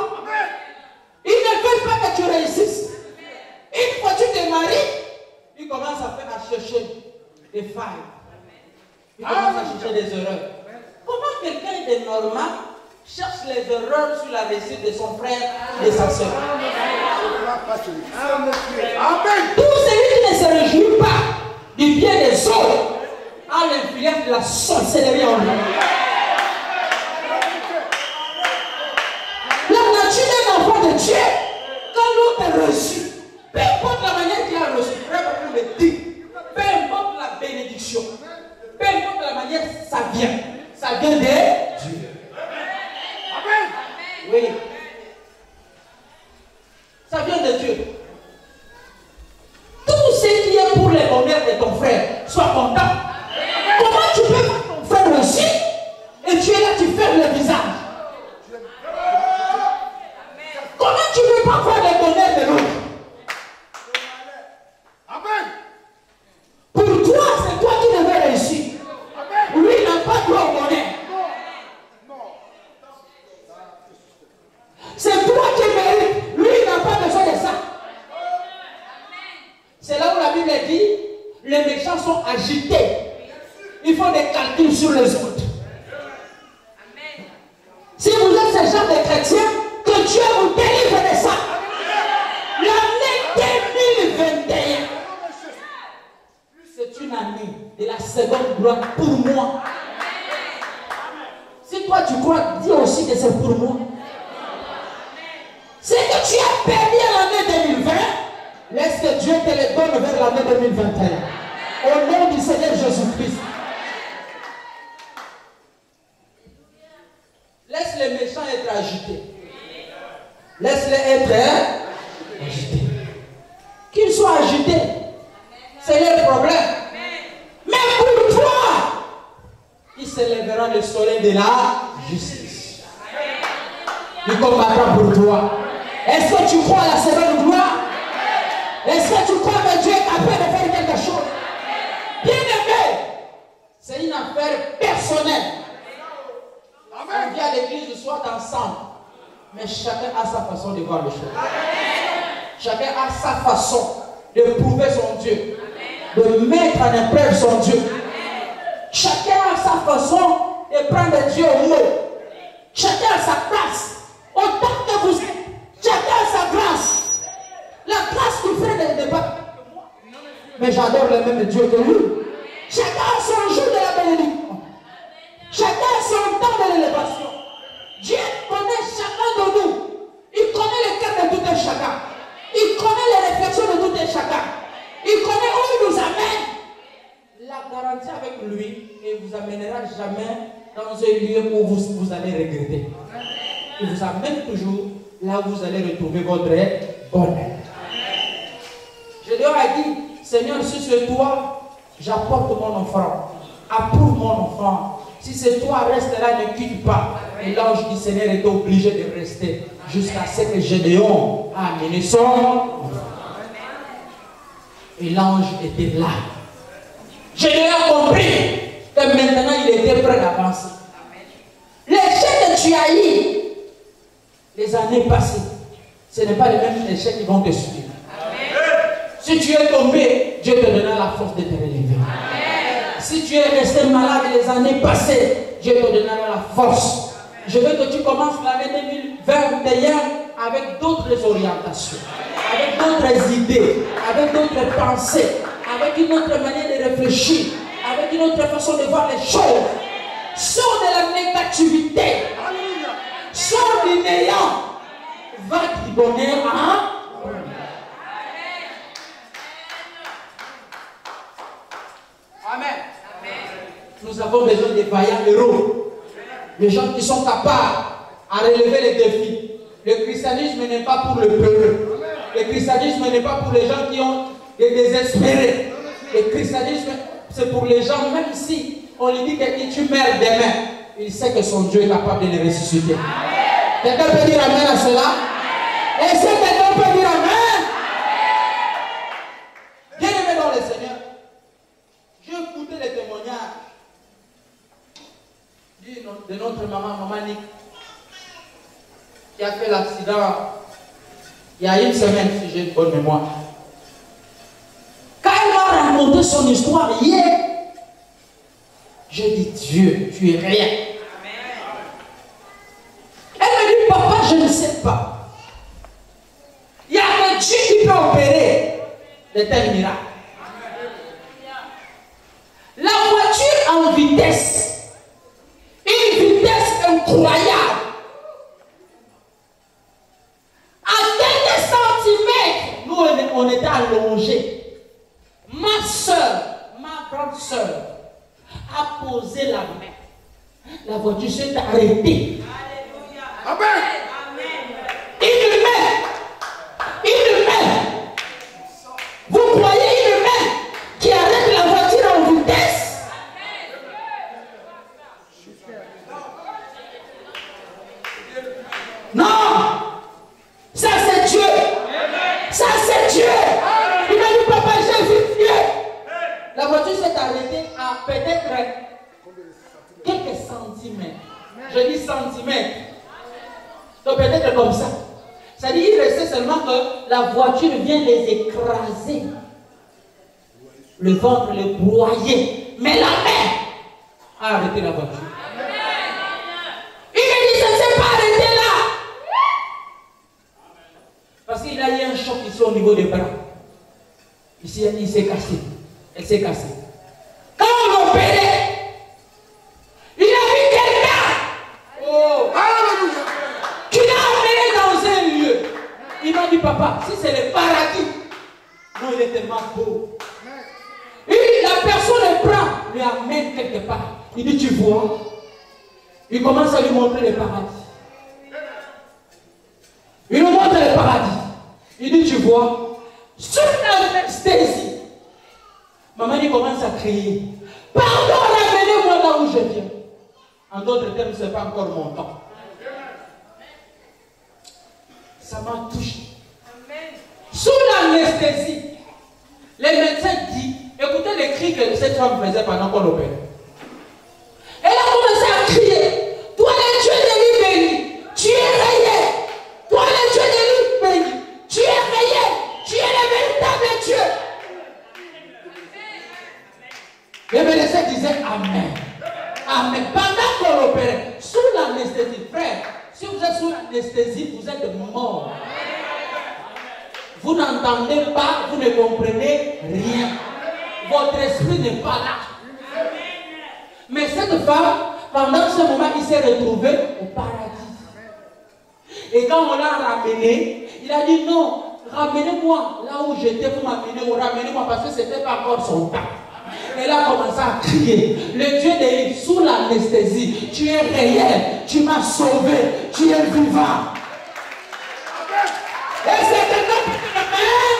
S1: Ils ne veulent pas que tu réussisses. Une fois que tu te maries, ils commencent à chercher des failles. Ils commencent à chercher des erreurs. Comment quelqu'un de normal cherche les erreurs sur la réussite de son frère et de sa soeur? Tout celui qui ne se réjouit pas du bien des autres a l'influence de la sorcellerie en lui. La nature d'un enfant de Dieu, quand l'autre est reçu, peu importe la manière qu'il a reçu, frère, on le dit, peu importe la bénédiction, peu importe la manière ça vient de Dieu. Amen. Oui. Ça vient de Dieu. Tout ce qui est pour les honneurs de ton frère, sois content. Comment tu peux voir ton frère reçu et tu es là, tu fermes le visage? Comment tu ne peux pas voir les honneurs de l'autre? Amen. Pour toi, c'est toi qui devais réussir. Lui n'a pas droit au honneur. C'est toi qui mérites. Lui n'a pas besoin de ça. C'est là où la Bible dit, les méchants sont agités. Ils font des calculs sur les autres. Si vous êtes ce genre de chrétien, que Dieu vous délivre de ça. L'année 2021, c'est une année de la seconde gloire pour moi. Si toi tu crois, dis aussi que c'est pour moi. Ce que tu as perdu en l'année 2020, laisse que Dieu te le donne vers l'année 2021. Au nom du Seigneur Jésus-Christ. Laisse les méchants être agités. Laisse-les être agités. Qu'ils soient agités, c'est leur problème. Mais pour toi, il se lèvera le soleil de la justice. Il combattra pour toi. Est-ce que tu crois à la seconde gloire? Est-ce que tu crois que Dieu est capable de faire quelque chose? Bien aimé, c'est une affaire personnelle. On vient à l'église soit ensemble, mais chacun a sa façon de voir les choses. Chacun a sa façon de prouver son Dieu, de mettre en épreuve son Dieu. Chacun a sa façon de prendre Dieu au mot. Chacun a sa place. Autant que vous êtes, chacun a sa grâce. La grâce du frère n'est pas. Mais j'adore le même Dieu que lui. Chacun a son jour de la bénédiction. Chacun a son temps de l'élévation. Dieu connaît chacun de nous. Il connaît le cœur de tout un chacun. Il connaît les réflexions de tout un chacun. Il connaît où il nous amène. La garantie avec lui ne vous amènera jamais dans un lieu où vous allez regretter. Il vous amène toujours là où vous allez retrouver votre bonheur. Je leur ai dit, Seigneur, si c'est toi, j'apporte mon offrande. Approuve mon offrande. Si c'est toi, reste là, ne quitte pas. Et l'ange du Seigneur était obligé de rester jusqu'à ce que Gédéon a amené son offrande. Et l'ange était là. Gédéon a compris que maintenant il était prêt d'avancer. L'échec que tu as eu les années passées, ce n'est pas les mêmes échecs qui vont te suivre. Si tu es tombé, Dieu te donnera la force de te relever. Si tu es resté malade les années passées, Dieu te donnera la force. Je veux que tu commences l'année 2021 avec d'autres orientations, avec d'autres idées, avec d'autres pensées, avec une autre manière de réfléchir, avec une autre façon de voir les choses. Sors de la négativité, sors du néant, va du bonheur à Amen. Nous avons besoin de vaillants héros, des gens qui sont capables à relever les défis. Le christianisme n'est pas pour le peureux. Le christianisme n'est pas pour les gens qui ont des désespérés. Le christianisme, c'est pour les gens, même si on lui dit que tu meurs demain, il sait que son Dieu est capable de les ressusciter. Quelqu'un peut dire amen à cela? Et si quelqu'un peut dire amen? Bien aimé dans le Seigneur, j'ai écouté les témoignages de notre maman Nick, qui a fait l'accident il y a une semaine, si j'ai une bonne mémoire. Quand elle m'a raconté son histoire hier, j'ai dit, Dieu, tu es rien. Elle m'a dit, papa, je ne sais pas. Il y a que Dieu qui peut opérer de tels miracles. La voiture en vitesse, une vitesse incroyable. À quelques centimètres, nous on était allongés. Ma soeur, ma grande soeur, a posé la main. La voiture s'est arrêtée.
S3: Amen.
S1: Une main. Vous croyez une main qui arrête la voiture en vitesse? Non. Ça c'est Dieu. Ça c'est Dieu. Il m'a dit, papa, j'ai vu Dieu. La voiture s'est arrêtée à peut-être quelques centimètres. Je dis centimètres. Donc peut-être comme ça. C'est-à-dire qu'il restait seulement que la voiture vient les écraser. Le ventre les broyer. Mais la main a arrêté la voiture. Il me dit, ça ne s'est pas arrêté là. Parce qu'il a eu un choc ici au niveau des bras. Ici, il s'est cassé. Elle s'est cassée. Quand on l'opérait, il a vu quelqu'un. Oh, alléluia. Qui l'a amené dans un lieu. Il m'a dit, papa, si c'est le paradis. Non, il est tellement beau. Et la personne le prend, lui amène quelque part. Il dit, tu vois. Il commence à lui montrer le paradis. Il nous montre le paradis. Il dit, tu vois, sous l'anesthésie, maman, il commence à crier. Pardon, ramenez-moi là où je viens. En d'autres termes, ce n'est pas encore mon temps. Ça m'a touché. Sous l'anesthésie, les médecins disent, écoutez les cris que cette femme faisait pendant qu'on l'opérait. Elle a commencé à crier. Toi, le Dieu de lui béni, tu es rayé. Toi, le Dieu de lui béni, tu es rayé. Tu es le véritable Dieu. Les médecins disaient Amen. Amen. Pendant qu'on l'opérait, sous l'anesthésie, frère, si vous êtes sous l'anesthésie, vous êtes mort. Vous n'entendez pas, vous ne comprenez rien. Votre esprit n'est pas là. Mais cette femme, pendant ce moment, il s'est retrouvé au paradis. Et quand on l'a ramené, il a dit non, ramenez-moi là où j'étais, vous m'amenez, ou ramenez-moi parce que ce n'était pas encore son temps. Elle a commencé à crier. Le Dieu de lui, sous l'anesthésie, tu es réel, tu m'as sauvé, tu es vivant. Et c'est quelqu'un qui dit amen.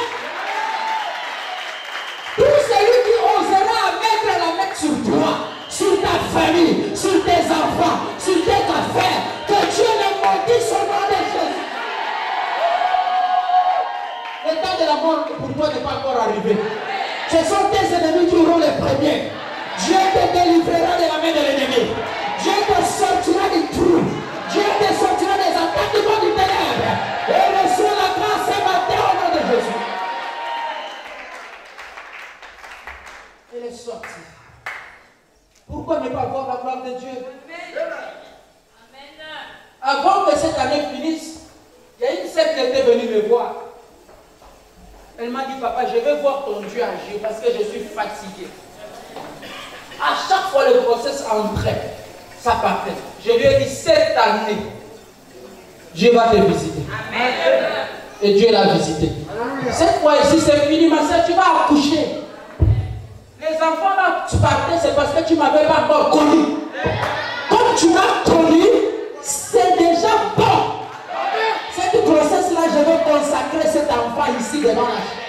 S1: Tout celui qui osera mettre la main sur toi, sur ta famille, sur tes enfants, sur tes affaires, que Dieu le maudisse au nom de Jésus. Le temps de la mort pour toi n'est pas encore arrivé. arriver. Ce sont tes ennemis qui auront les premiers. Dieu te délivrera de la main de l'ennemi. Dieu te sortira du trou. Dieu te sortira des attaques du monde du ténèbre. Et reçois la grâce ce matin au nom de Jésus. Elle est sortie. Pourquoi ne pas voir la gloire de Dieu? Avant que cette année finisse, il y a une sœur qui était venue me voir. Elle m'a dit, papa, je veux voir ton Dieu agir parce que je suis fatigué. À chaque fois le process entrait, ça partait. Je lui ai dit, cette année, Dieu va te visiter. Amen. Et Dieu l'a visité. Cette fois-ci, c'est fini, ma soeur, tu vas accoucher. Les enfants là, tu partais, c'est parce que tu ne m'avais pas encore connu. Comme tu m'as connu, c'est déjà bon. Cette grossesse-là, je vais consacrer cet enfant ici devant la chair.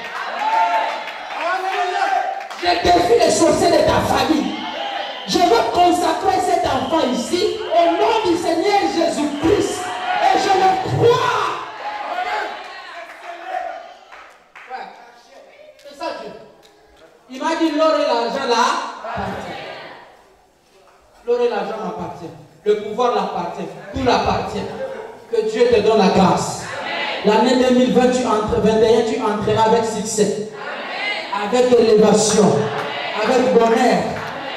S1: Je défie les sorciers de ta famille. Je veux consacrer cet enfant ici au nom du Seigneur Jésus-Christ. Et je le crois. Ouais. C'est ça Dieu. Il m'a dit l'or et l'argent là. L'or et l'argent m'appartiennent. Le pouvoir l'appartient. Tout l'appartient. Que Dieu te donne la grâce. L'année 2020, 2021, tu entreras avec succès. Avec élévation. Avec bonheur.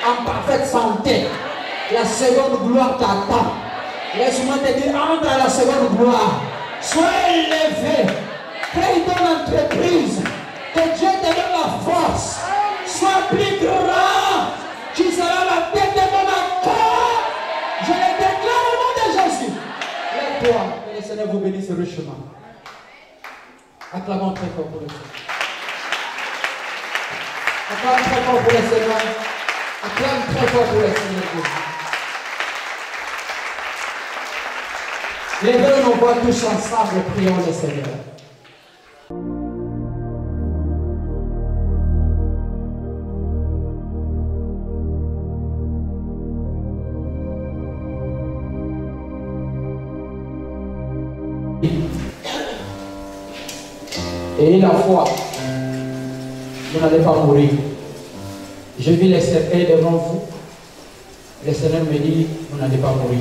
S1: En parfaite santé. La seconde gloire t'attend. Laisse-moi te dire, entre à la seconde gloire. Sois élevé. Crée ton entreprise. Que Dieu te donne la force. Sois plus grand. Tu seras la tête de mon accord. Je le déclare au nom de Jésus. Lève-toi. Que le Seigneur vous bénisse richement. Acclamons très fort pour le Seigneur. Acclame très fort pour le Seigneur. Acclame très fort pour le Seigneur. Lèvez nos voix tous ensemble, prions le Seigneur. Et la foi, vous n'allez pas mourir. Je vis les serpents devant vous. Le Seigneur me dit, vous n'allez pas mourir.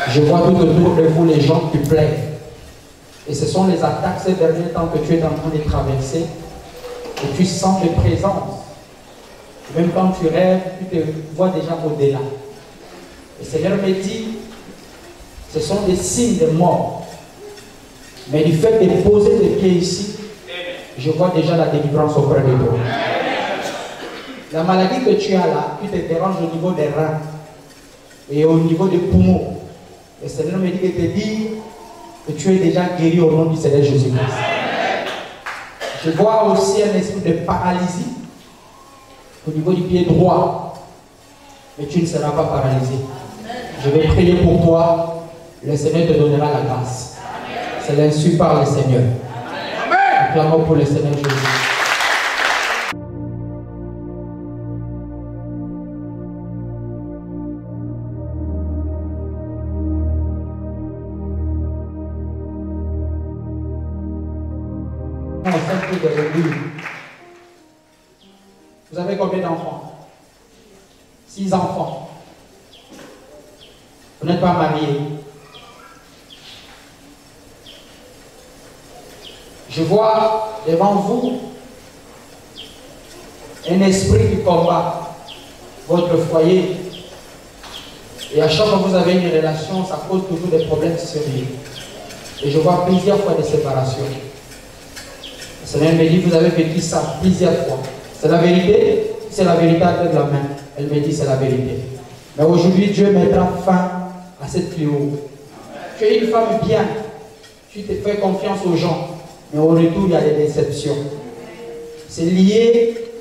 S1: Je vois tout autour de vous les gens qui plaident. Et ce sont les attaques ces derniers temps que tu es en train de traverser. Et tu sens des présences. Même quand tu rêves, tu te vois déjà au-delà. Le Seigneur me dit, ce sont des signes de mort. Mais du fait de poser les pieds ici, je vois déjà la délivrance auprès de toi. La maladie que tu as là, tu te déranges au niveau des reins et au niveau des poumons. Le Seigneur me dit de te dire que tu es déjà guéri au nom du Seigneur Jésus-Christ. Je vois aussi un esprit de paralysie au niveau du pied droit. Mais tu ne seras pas paralysé. Je vais prier pour toi. Le Seigneur te donnera la grâce. C'est l'insu par le Seigneur. Acclamons pour le Seigneur Jésus. Vous avez combien d'enfants? 6 enfants. Vous n'êtes pas mariés. Je vois devant vous un esprit qui combat votre foyer. Et à chaque fois que vous avez une relation, ça cause toujours des problèmes sérieux. Et je vois plusieurs fois de séparation. Le Seigneur me dit, vous avez vécu ça plusieurs fois. C'est la vérité? C'est la vérité avec la main. Elle me dit, c'est la vérité. Mais aujourd'hui, Dieu mettra fin à cette fléau. Tu es une femme bien. Tu te fais confiance aux gens. Mais au retour, il y a des déceptions. C'est lié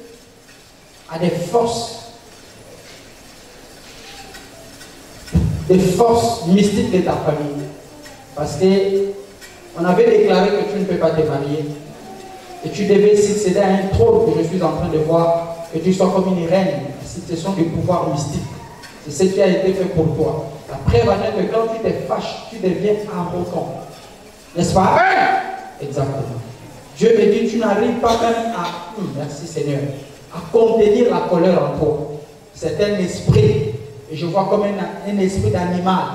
S1: à des forces mystiques de ta famille. Parce qu'on avait déclaré que tu ne peux pas te marier. Et tu devais succéder à un trône que je suis en train de voir, que tu sois comme une reine, la succession du pouvoir mystique. C'est ce qui a été fait pour toi. La preuve va être que quand tu te fâches, tu deviens arrogant. N'est-ce pas? Exactement. Dieu me dit, tu n'arrives pas même à, merci Seigneur, à contenir la colère en toi. C'est un esprit, et je vois comme un esprit d'animal.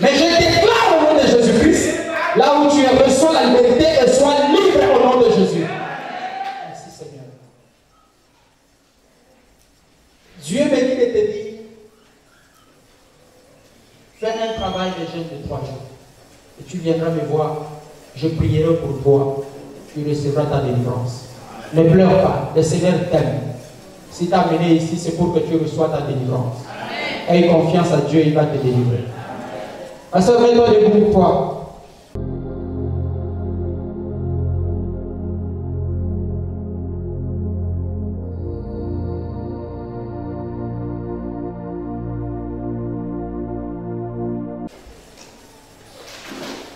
S1: Mais je déclare au nom de Jésus-Christ, là où tu es, reçois la liberté et sois libre au nom de Jésus. Merci Seigneur. Dieu me dit de te dire, fais un travail de jeûne de 3 jours. Et tu viendras me voir, je prierai pour toi, tu recevras ta délivrance. Ne pleure pas, le Seigneur t'aime. Si tu as amené ici, c'est pour que tu reçois ta délivrance. Aie confiance à Dieu, il va te délivrer. Pasteur, mets-toi debout pour toi.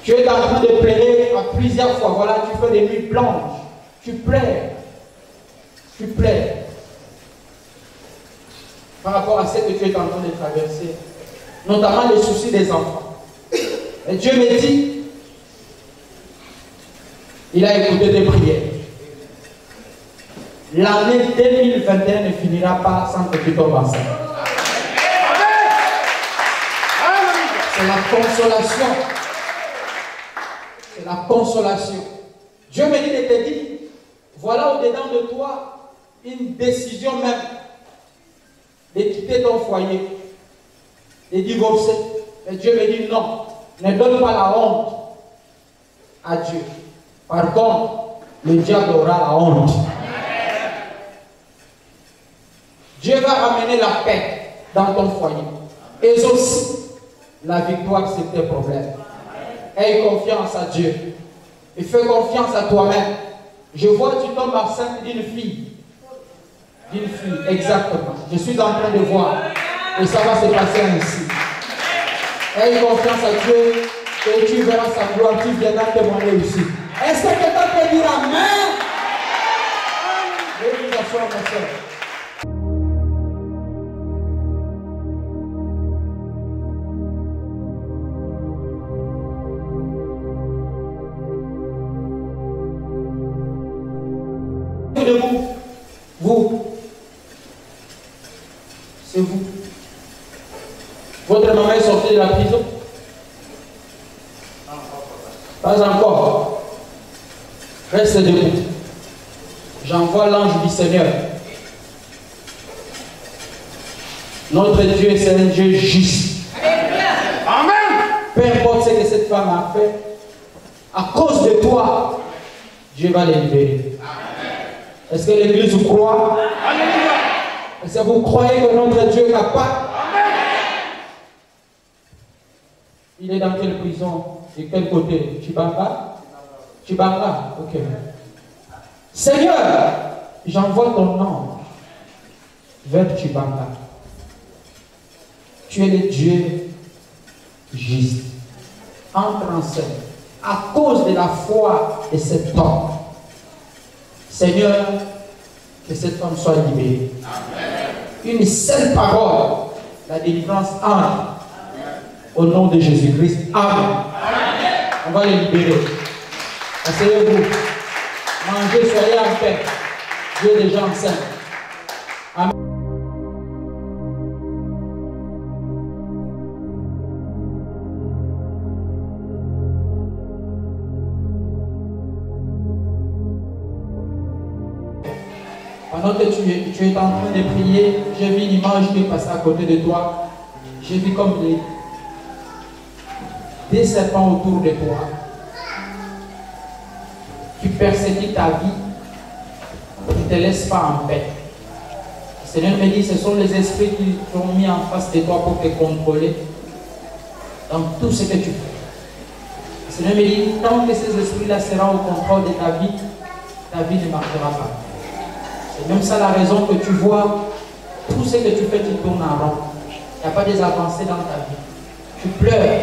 S1: Tu es en train de pleurer à plusieurs fois. Voilà, tu fais des nuits blanches. Tu pleures. Tu pleures. Par rapport à ce que tu es en train de traverser. Notamment les soucis des enfants. Et Dieu me dit, il a écouté tes prières. L'année 2021 ne finira pas sans que tu tombes enceinte. C'est la consolation. C'est la consolation. Dieu me dit de te dire, voilà au-dedans de toi une décision même de quitter ton foyer, de divorcer. Et Dieu me dit non, ne donne pas la honte à Dieu. Par contre, le diable aura la honte. Dieu va ramener la paix dans ton foyer. Et aussi la victoire sur tes problèmes. Aie confiance à Dieu. Et fais confiance à toi-même. Je vois que tu tombes enceinte d'une fille. D'une fille, exactement. Je suis en train de voir. Et ça va se passer ainsi. Aie confiance à Dieu. Et tu verras sa gloire. Tu viendras témoigner ici. Est-ce que quelqu'un peut dire Amen? Veuillez vous asseoir, ma soeur. Vous, c'est vous. Votre maman est sortie de la prison? Pas encore. Reste debout. J'envoie l'ange du Seigneur. Notre Dieu, c'est un Dieu juste. Amen. Peu importe ce que cette femme a fait, à cause de toi, Dieu va les libérer. Est-ce que l'Église vous croit? Est-ce que vous croyez que notre Dieu est capable? Il est dans quelle prison? De quel côté? Chibanga? Chibanga? Ok. Seigneur, j'envoie ton ange vers Chibanga. Tu es le Dieu juste. Entre en scène. À cause de la foi de cet homme. Seigneur, que cette femme soit libérée. Amen. Une seule parole, la délivrance entre. Au nom de Jésus-Christ. Amen. Amen. On va les libérer. Asseyez-vous. Mangez, soyez en paix. Dieu est déjà enceinte. Amen. Pendant que tu es en train de prier, j'ai vu une image qui est passée à côté de toi. J'ai vu comme des serpents autour de toi qui persécutent ta vie, qui ne te laissent pas en paix. Le Seigneur me dit, ce sont les esprits qui t'ont mis en face de toi pour te contrôler dans tout ce que tu fais. Le Seigneur me dit, tant que ces esprits-là seront au contrôle de ta vie ne marchera pas. C'est même ça la raison que tu vois, tout ce que tu fais, tu tournes en rond. Il n'y a pas des avancées dans ta vie. Tu pleures,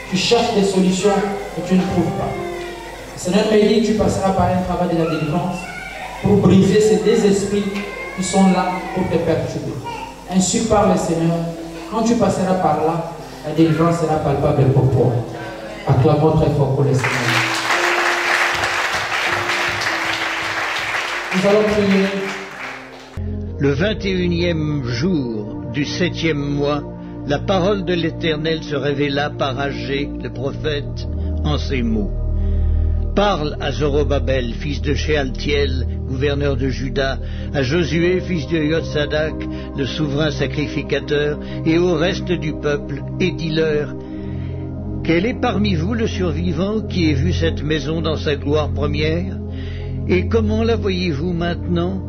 S1: tu cherches des solutions et tu ne trouves pas. Le Seigneur me dit, tu passeras par un travail de la délivrance pour briser ces deux esprits qui sont là pour te perturber. Ainsi par le Seigneur, quand tu passeras par là, la délivrance sera palpable pour toi. Acclamons très fort pour le Seigneur. Nous allons prier.
S4: Le 21e jour du 7e mois, la parole de l'Éternel se révéla par Agé, le prophète, en ces mots. Parle à Zorobabel, fils de Shealtiel, gouverneur de Juda, à Josué, fils de Yotsadak, le souverain sacrificateur, et au reste du peuple, et dis-leur, quel est parmi vous le survivant qui ait vu cette maison dans sa gloire première? Et comment la voyez-vous maintenant?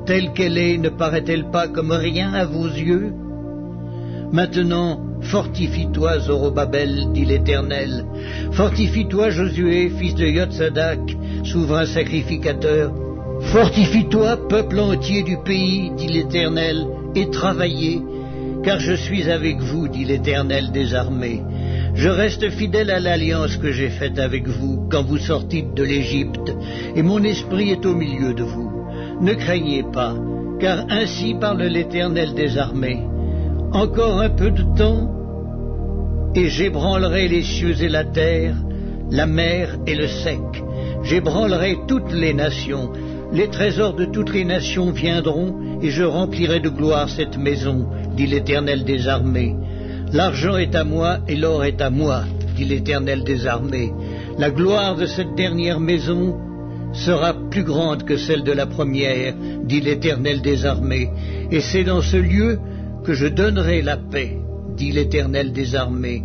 S4: Telle qu'elle est, ne paraît-elle pas comme rien à vos yeux? Maintenant, fortifie-toi, Zorobabel, dit l'Éternel. Fortifie-toi, Josué, fils de Yotsadak, souverain sacrificateur. Fortifie-toi, peuple entier du pays, dit l'Éternel, et travaillez, car je suis avec vous, dit l'Éternel des armées. Je reste fidèle à l'alliance que j'ai faite avec vous quand vous sortîtes de l'Égypte, et mon esprit est au milieu de vous. Ne craignez pas, car ainsi parle l'Éternel des armées. Encore un peu de temps, et j'ébranlerai les cieux et la terre, la mer et le sec. J'ébranlerai toutes les nations. Les trésors de toutes les nations viendront, et je remplirai de gloire cette maison, dit l'Éternel des armées. L'argent est à moi et l'or est à moi, dit l'Éternel des armées. La gloire de cette dernière maison sera plus grande que celle de la première, dit l'Éternel des armées. Et c'est dans ce lieu que je donnerai la paix, dit l'Éternel des armées.